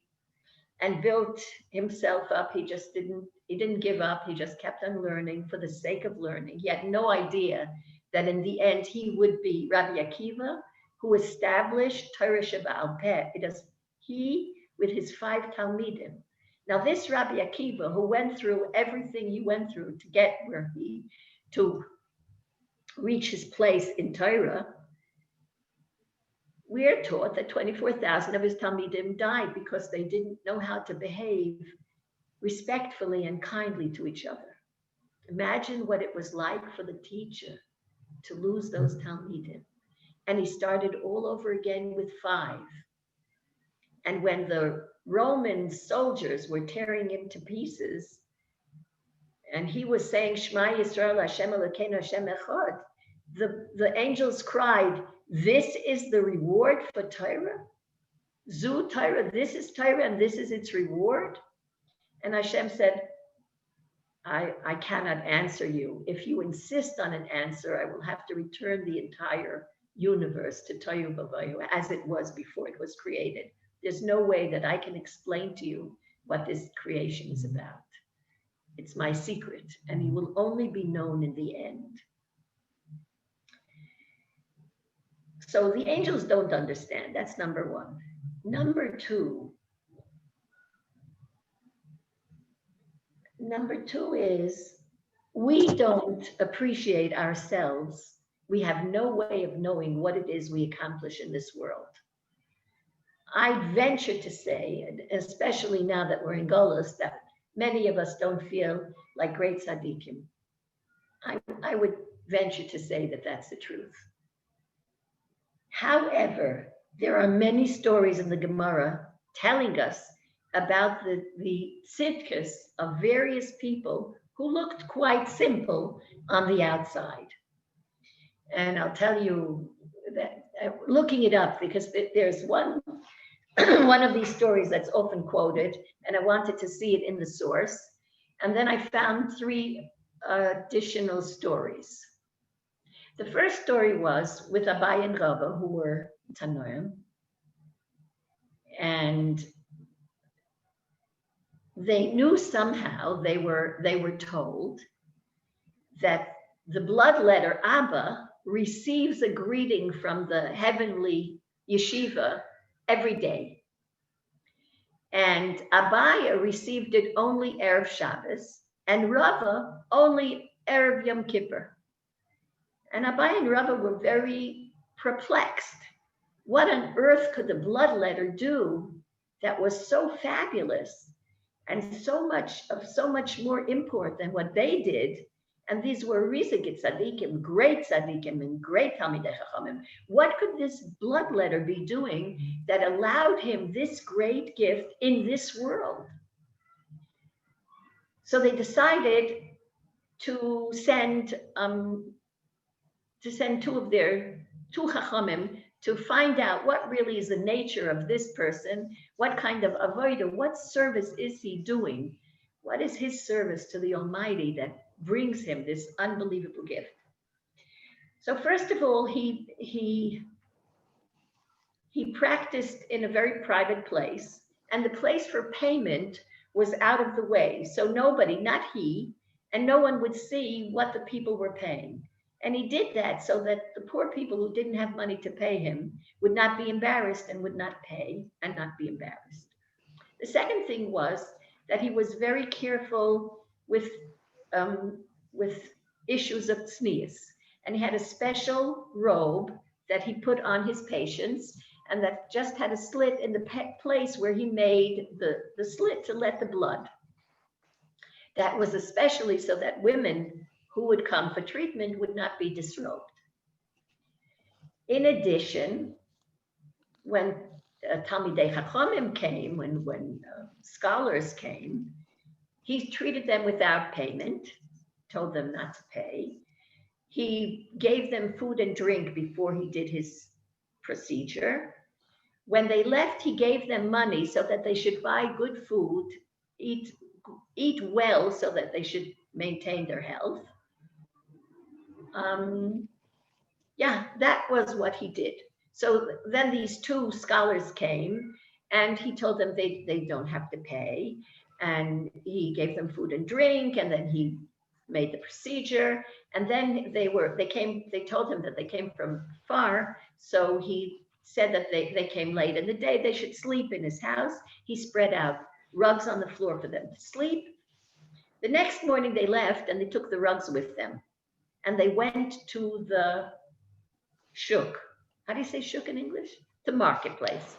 and built himself up. He didn't give up. He just kept on learning for the sake of learning. He had no idea that in the end he would be Rabbi Akiva, who established Torah Sheba'al Peh. He with his 5 Talmidim. Now, this Rabbi Akiva, who went through everything he went through to get to reach his place in Torah, we are taught that 24,000 of his Talmidim died because they didn't know how to behave respectfully and kindly to each other. Imagine what it was like for the teacher to lose those Talmidim. And he started all over again with 5. And when the Roman soldiers were tearing him to pieces, and he was saying, Shema Yisrael Hashem Elokeinu Hashem Echad, the angels cried, this is the reward for Torah? Zu Torah, this is Torah and this is its reward? And Hashem said, I cannot answer you. If you insist on an answer, I will have to return the entire universe to Tohu Vavohu as it was before it was created. There's no way that I can explain to you what this creation is about. It's my secret, and it will only be known in the end. So the angels don't understand. That's number one. Number two is we don't appreciate ourselves. We have no way of knowing what it is we accomplish in this world. I venture to say, especially now that we're in Golos, that many of us don't feel like great tzaddikim. I would venture to say that that's the truth. However, there are many stories in the Gemara telling us about the tzidkus of various people who looked quite simple on the outside. And I'll tell you that, looking it up, because there's one one of these stories that's often quoted, and I wanted to see it in the source. And then I found three additional stories. The first story was with Abai and Rabba, who were Tanoim, and they knew somehow, they were told that the bloodletter Abba receives a greeting from the heavenly yeshiva every day. And Abaya received it only Erev Shabbos, and Rava only Erev Yom Kippur. And Abaya and Rava were very perplexed. What on earth could the bloodletter do that was so fabulous and so much more import than what they did? And these were Rizikit Tzadikim, great Tzadikim and great Talmidei Chachamim. What could this bloodletter be doing that allowed him this great gift in this world? So they decided to send two Chachamim to find out what really is the nature of this person, what kind of avodah, what service is he doing? What is his service to the Almighty that brings him this unbelievable gift? So first of all, he practiced in a very private place, and the place for payment was out of the way. So nobody, not he, and no one would see what the people were paying. And he did that so that the poor people who didn't have money to pay him would not be embarrassed and would not pay and not be embarrassed. The second thing was that he was very careful with issues of tznius. And he had a special robe that he put on his patients, and that just had a slit in the place where he made the slit to let the blood. That was especially so that women who would come for treatment would not be disrobed. In addition, when Talmidei Chachamim came, when scholars came, he treated them without payment, told them not to pay. He gave them food and drink before he did his procedure. When they left, he gave them money so that they should buy good food, eat well so that they should maintain their health. That was what he did. So then these two scholars came, and he told them they don't have to pay, and he gave them food and drink, and then he made the procedure, and then they told him that they came from far, so he said that they came late in the day, they should sleep in his house. He spread out rugs on the floor for them to sleep. The next morning they left, and they took the rugs with them, and they went to the shuk. How do you say shuk in English? The marketplace.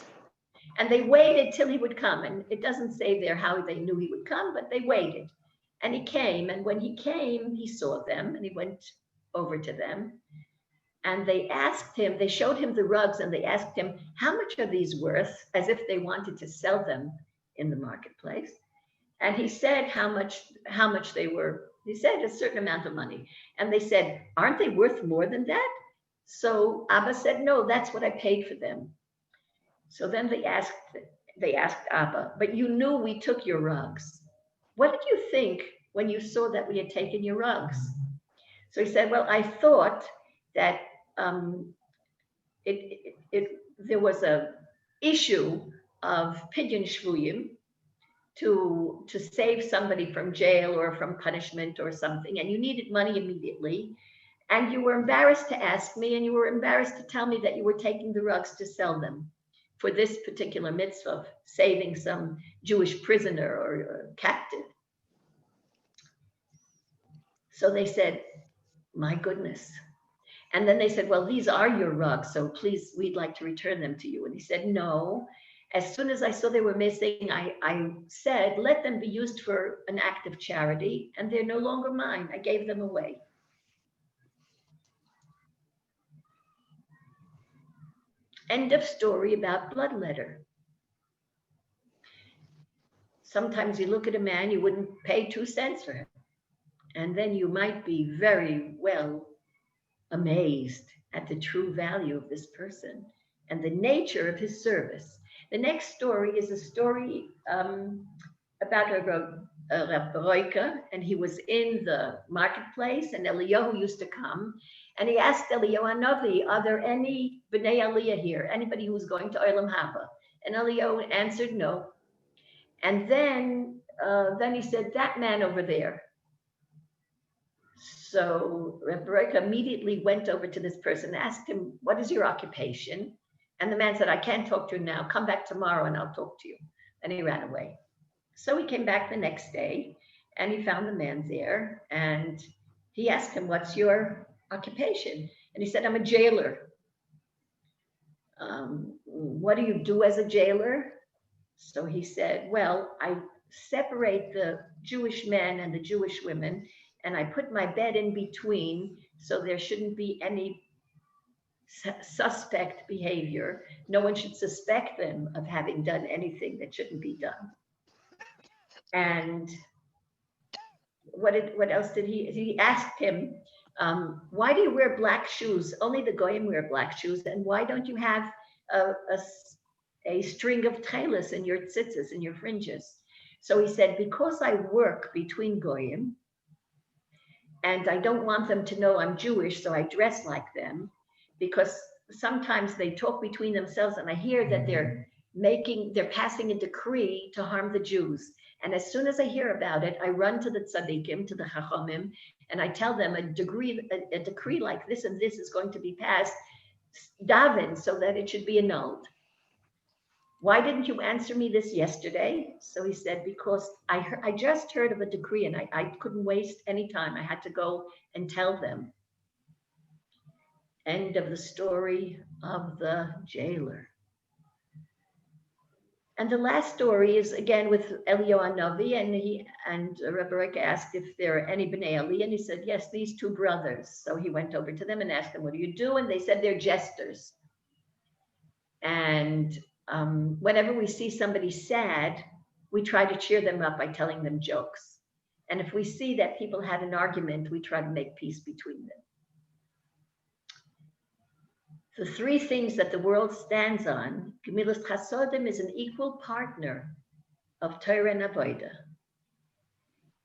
And they waited till he would come. And it doesn't say there how they knew he would come, but they waited. And he came. And when he came, he saw them, and he went over to them. And they asked him, they showed him the rugs, and they asked him, how much are these worth? As if they wanted to sell them in the marketplace. And he said how much they were. He said a certain amount of money. And they said, aren't they worth more than that? So Abba said, no, that's what I paid for them. So then they asked Abba, but you knew we took your rugs. What did you think when you saw that we had taken your rugs? So he said, well, I thought that there was a issue of pidyon shvuyim to save somebody from jail or from punishment or something, and you needed money immediately. And you were embarrassed to ask me, and you were embarrassed to tell me that you were taking the rugs to sell them for this particular mitzvah of saving some Jewish prisoner or captive. So they said, my goodness. And then they said, well, these are your rugs, so please, we'd like to return them to you. And he said, no. As soon as I saw they were missing, I said, let them be used for an act of charity, and they're no longer mine. I gave them away. End of story about bloodletter. Sometimes you look at a man, you wouldn't pay 2 cents for him. And then you might be very well amazed at the true value of this person and the nature of his service. The next story is a story about a Reb Broike, and he was in the marketplace, and Eliyahu used to come, and he asked Eliyahu Hanavi, "Are there any Bnei Aliyah here? Anybody who's going to Olam Haba?" And Eliyahu answered no. And then he said, "That man over there." So Reb Broike immediately went over to this person, asked him, "What is your occupation?" And the man said, "I can't talk to you now. Come back tomorrow and I'll talk to you." And he ran away. So he came back the next day and he found the man there and he asked him, "What's your occupation?" And he said, "I'm a jailer." "What do you do as a jailer?" So he said, "Well, I separate the Jewish men and the Jewish women, and I put my bed in between so there shouldn't be any suspect behavior. No one should suspect them of having done anything that shouldn't be done." And what else did he asked him, "Why do you wear black shoes? Only the goyim wear black shoes. And why don't you have a string of tcheles in your tzitzis, in your fringes?" So he said, "Because I work between goyim and I don't want them to know I'm Jewish, so I dress like them, because sometimes they talk between themselves and I hear that they're passing a decree to harm the Jews. And as soon as I hear about it, I run to the tzaddikim, to the chachomim, and I tell them a decree like this and this is going to be passed, daven, so that it should be annulled. Why didn't you answer me this yesterday?" So he said, "Because I just heard of a decree and I couldn't waste any time. I had to go and tell them." End of the story of the jailer. And the last story is again with Eliyahu Hanavi, and Rebbe Broike asked if there are any Bnei Ali, and he said, "Yes, these two brothers." So he went over to them and asked them, "What do you do?" And they said they're jesters. And whenever we see somebody sad, we try to cheer them up by telling them jokes. And if we see that people had an argument, we try to make peace between them. The three things that the world stands on, Gemilas Chasodim is an equal partner of Torah and Avodah.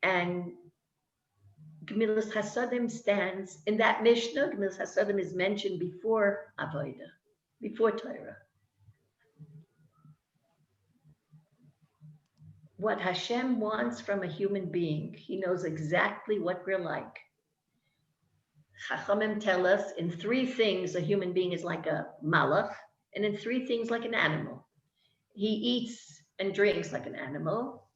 And Gemilas Chasodim stands, in that Mishnah, Gemilas Chasodim is mentioned before Avodah, before Torah. What Hashem wants from a human being, he knows exactly what we're like. Chachamim tell us in three things a human being is like a malach, and in three things like an animal. He eats and drinks like an animal,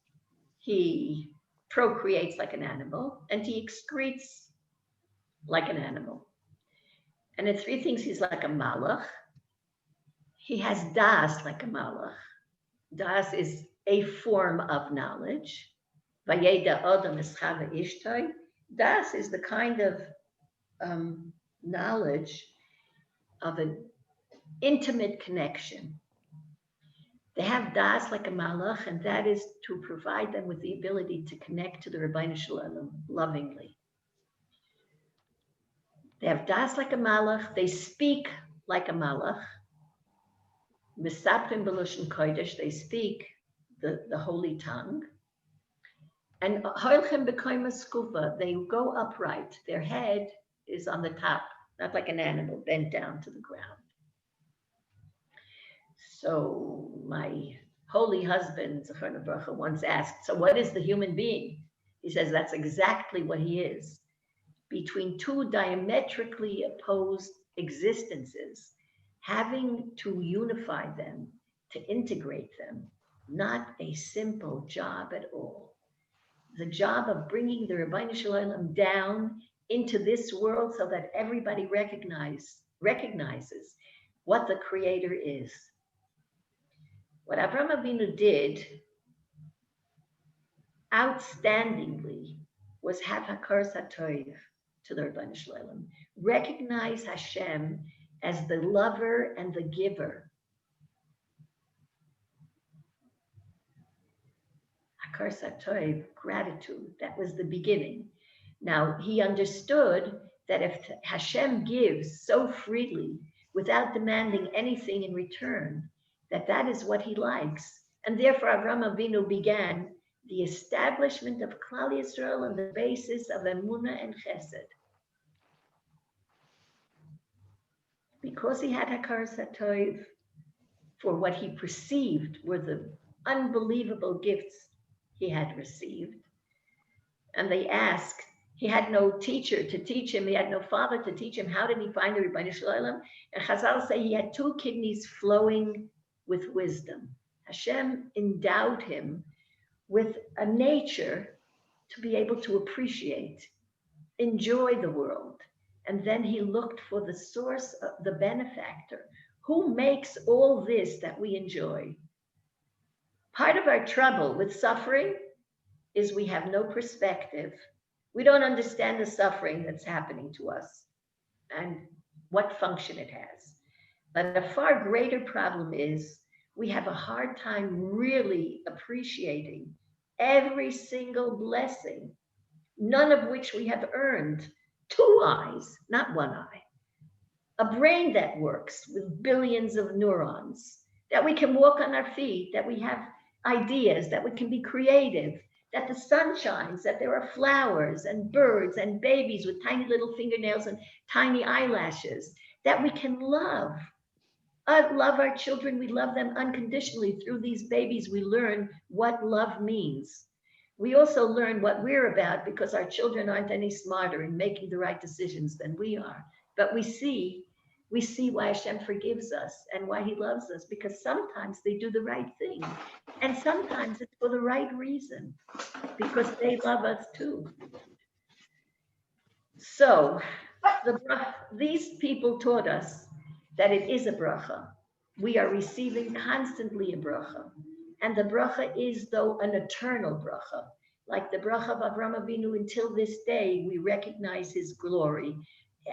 he procreates like an animal, and he excretes like an animal. And in three things he's like a malach. He has das like a malach. Das is a form of knowledge. Vayeda Adam Eschava Ishtoi. Das is the kind of knowledge of an intimate connection. They have das like a malach, and that is to provide them with the ability to connect to the Ribbono Shel Olam lovingly. They have das like a malach. They speak like a malach. Mesaprim b'loshen kodesh. They speak the holy tongue. And hoilchem b'koima skufa. They go upright. Their head is on the top, not like an animal bent down to the ground. So my holy husband, Zechron Baruch Hu, once asked, "So what is the human being?" He says, "That's exactly what he is. Between two diametrically opposed existences, having to unify them, to integrate them, not a simple job at all. The job of bringing the Ribbono Shel Olam down into this world so that everybody recognizes what the Creator is." What Avraham Avinu did outstandingly was have Hakar Satoiv to the Ribbono Shel Olam. Recognize Hashem as the lover and the giver. Hakar Satoiv, gratitude, that was the beginning. Now, he understood that if Hashem gives so freely without demanding anything in return, that is what he likes. And therefore Avraham Avinu began the establishment of Klal Yisrael on the basis of Emunah and Chesed. Because he had Hakaras HaTov for what he perceived were the unbelievable gifts he had received. And they asked, he had no teacher to teach him, he had no father to teach him. How did he find the Ribono Shel Olam? And Chazal say he had two kidneys flowing with wisdom. Hashem endowed him with a nature to be able to appreciate, enjoy the world. And then he looked for the source of the benefactor. Who makes all this that we enjoy? Part of our trouble with suffering is we have no perspective. We don't understand the suffering that's happening to us and what function it has. But a far greater problem is we have a hard time really appreciating every single blessing, none of which we have earned. 2 eyes, not 1 eye. A brain that works with billions of neurons, that we can walk on our feet, that we have ideas, that we can be creative, that the sun shines, that there are flowers and birds and babies with tiny little fingernails and tiny eyelashes, that we can love. Love our children, we love them unconditionally. Through these babies, we learn what love means. We also learn what we're about because our children aren't any smarter in making the right decisions than we are. But we see why Hashem forgives us and why he loves us, because sometimes they do the right thing. And sometimes it's for the right reason, because they love us too. So these people taught us that it is a bracha. We are receiving constantly a bracha. And the bracha is, though, an eternal bracha. Like the bracha of Avraham Avinu, until this day, we recognize his glory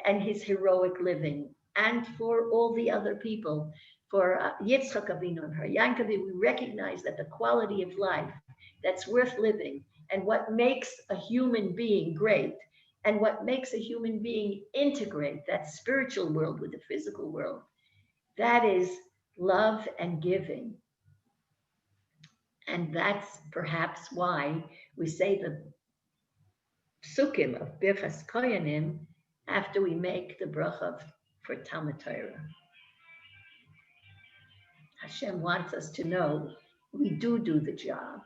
and his heroic living. And for all the other people, for Yitzchak Avinu and her Yankov, we recognize that the quality of life that's worth living and what makes a human being great and what makes a human being integrate that spiritual world with the physical world, that is love and giving. And that's perhaps why we say the psukim of Birchas Koyanim after we make the bracha for Talmud Torah. Hashem wants us to know we do the job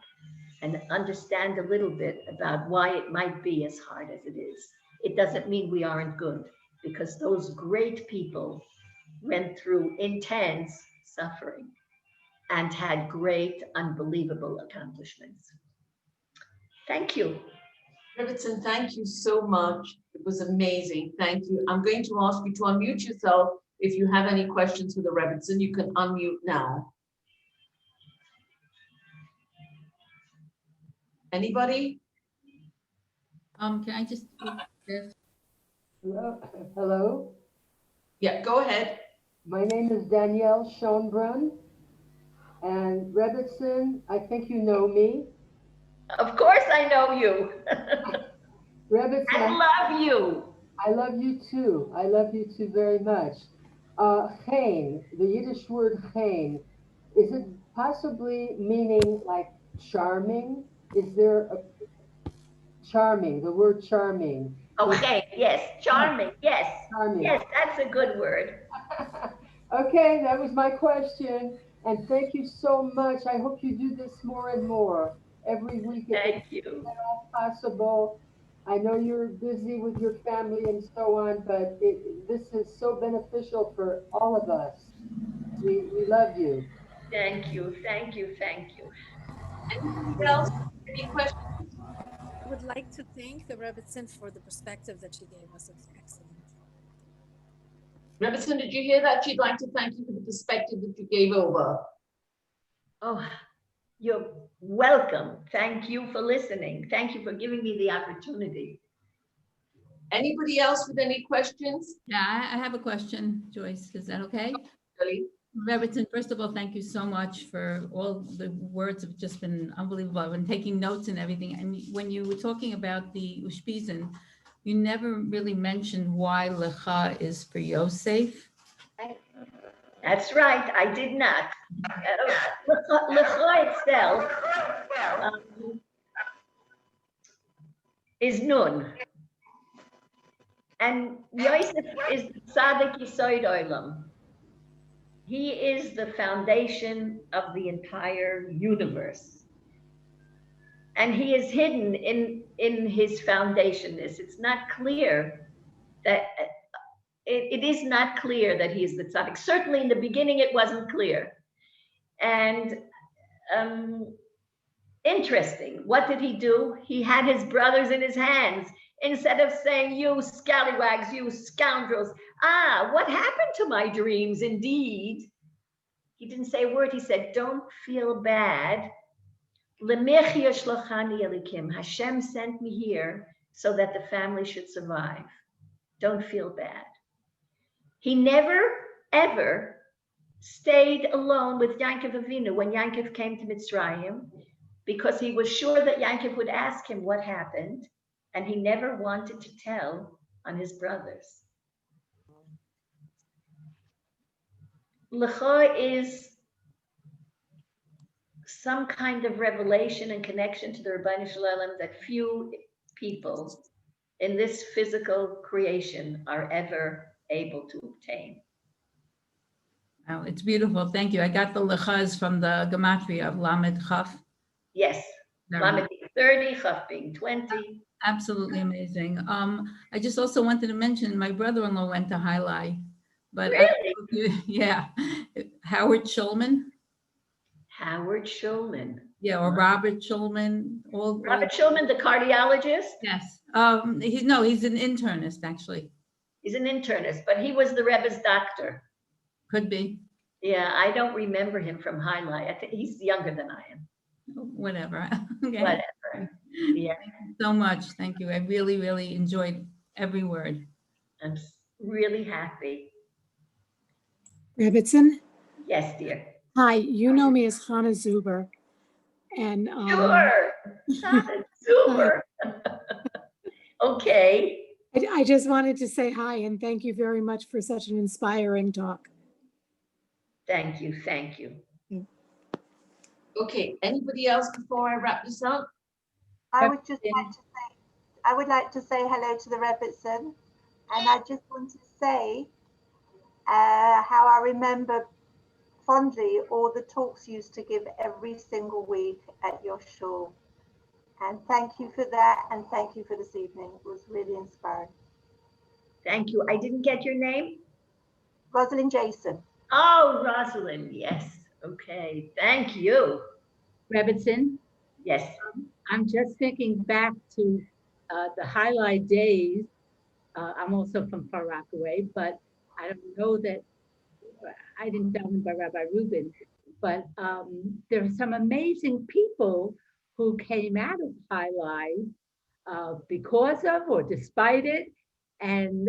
and understand a little bit about why it might be as hard as it is. It doesn't mean we aren't good, because those great people went through intense suffering and had great, unbelievable accomplishments. Thank you. Rebtezen, thank you so much. It was amazing. Thank you. I'm going to ask you to unmute yourself. If you have any questions for the Rebtezen, you can unmute now. Anybody? Can I just this? Hello. Hello. Yeah, go ahead. My name is Danielle Schoenbrunn, and Rebtezen, I think you know me. Of course I know you. Rebtezen, I love you. I love you too. I love you too very much. Chen, the Yiddish word chen, is it possibly meaning like charming? Is there a charming, the word charming? Okay, yes, charming, yes. Charming. Yes, that's a good word. Okay, that was my question. And thank you so much. I hope you do this more and more every week if Thank it's you. at all possible. I know you're busy with your family and so on, but this is so beneficial for all of us. We love you. Thank you, thank you, thank you. Anybody else? Any questions? I would like to thank the Rebtezen for the perspective that she gave us. It was excellent. Rebtezen, did you hear that? She'd like to thank you for the perspective that you gave over. Oh, you're welcome. Thank you for listening. Thank you for giving me the opportunity. Anybody else with any questions? Yeah, I have a question, Joyce. Is that okay? Really? Rebtezen, first of all, thank you so much for all the words have just been unbelievable. I've been taking notes and everything. And when you were talking about the Ushpizin, you never really mentioned why Lecha is for Yosef. That's right, I did not. L'cha itself is nun. And Yosef is the tzaddik yisoid olam. He is the foundation of the entire universe. And he is hidden in his foundationness. It's not clear that, it is not clear that he is the tzaddik. Certainly in the beginning it wasn't clear. And interesting, what did he do? He had his brothers in his hands. Instead of saying, you scallywags, you scoundrels, what happened to my dreams? Indeed. He didn't say a word. He said, don't feel bad. Hashem sent me here so that the family should survive. Don't feel bad. He never, ever stayed alone with Yaakov Avinu when Yaakov came to Mitzrayim, because he was sure that Yaakov would ask him what happened, and he never wanted to tell on his brothers. L'cha is some kind of revelation and connection to the Rebbeinu Shalom that few people in this physical creation are ever able to obtain. Oh, it's beautiful. Thank you. I got the lechas from the gematria of Lamed Chaf. Yes, Lamed being 30, Chaf being 20. Absolutely amazing. I just also wanted to mention my brother-in-law went to High. But really? Yeah, Howard Schulman. Howard Schulman. Yeah, or Robert Schulman. Robert Schulman, the cardiologist? Yes. He's an internist, actually. He's an internist, but he was the Rebbe's doctor. Could be. Yeah, I don't remember him from Highlight. I think he's younger than I am. Whatever. Okay. Whatever. Yeah. Thank you so much. Thank you. I really, really enjoyed every word. I'm really happy. Rebtezen? Yes, dear. Hi, you know me as Hannah Zuber. And Sure. Super. Okay. I just wanted to say hi and thank you very much for such an inspiring talk. Thank you. Thank you. Okay, anybody else before I wrap this up? I would like to say hello to the Rebtezen, and I just want to say how I remember fondly all the talks you used to give every single week at your shul. And thank you for that, and thank you for this evening. It was really inspiring. Thank you. I didn't get your name. Rosalind Jason. Oh, Rosalind. Yes. Okay. Thank you. Rebtezen? Yes. I'm just thinking back to the highlight days. I'm also from Far Rockaway, but I don't know that I didn't know him by Rabbi Rubin, but there are some amazing people who came out of highlight because of or despite it, and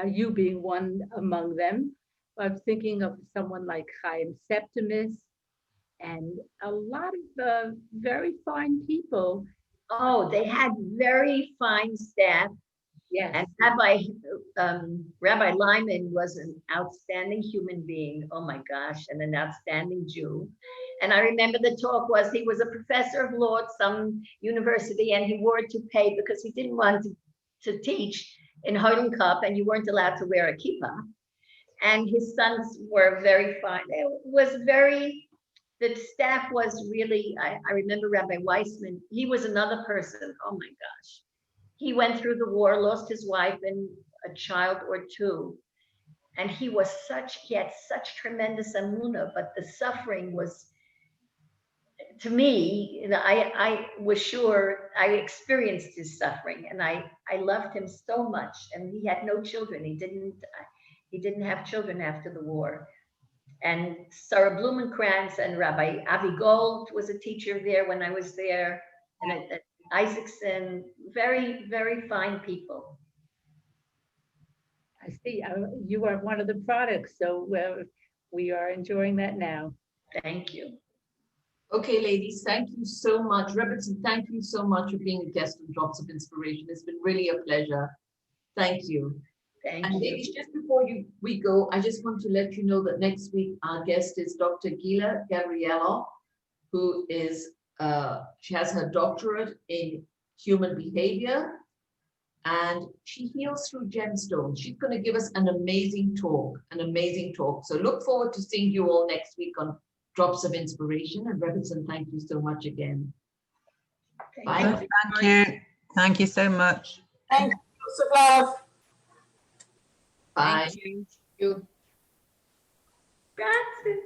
you being one among them. I'm thinking of someone like Chaim Septimus and a lot of very fine people. Oh, they had very fine staff. Yes. And Rabbi Lyman was an outstanding human being. Oh my gosh, and an outstanding Jew. And I remember the talk was he was a professor of law at some university, and he wore a toupee because he didn't want to teach in Hoden Cup, and you weren't allowed to wear a kippah. And his sons were very fine. It was very, the staff was really, I remember Rabbi Weissman, he was another person. Oh my gosh. He went through the war, lost his wife and a child or two. And he had such tremendous emunah, but the suffering was, to me, I was sure I experienced his suffering, and I loved him so much. And he had no children. He didn't have children after the war. And Sarah Blumenkrantz and Rabbi Avi Gold was a teacher there when I was there. And Isaacson, very, very fine people. I see. You are one of the products, so we are enjoying that now. Thank you. Okay, ladies, thank you so much. Rebtezen, thank you so much for being a guest on Drops of Inspiration. It's been really a pleasure. Thank you. Thank And you. ladies, just before we go, I just want to let you know that next week our guest is Dr. Gila Gabriella, who is, she has her doctorate in human behavior, and she heals through gemstones. She's going to give us an amazing talk, So look forward to seeing you all next week on Drops of Inspiration. And Rebtezen, thank you so much again. Thank Bye. you. Thank you. Thank you so much. Thank you. Lots of love. Bye. Thank you. Grazie.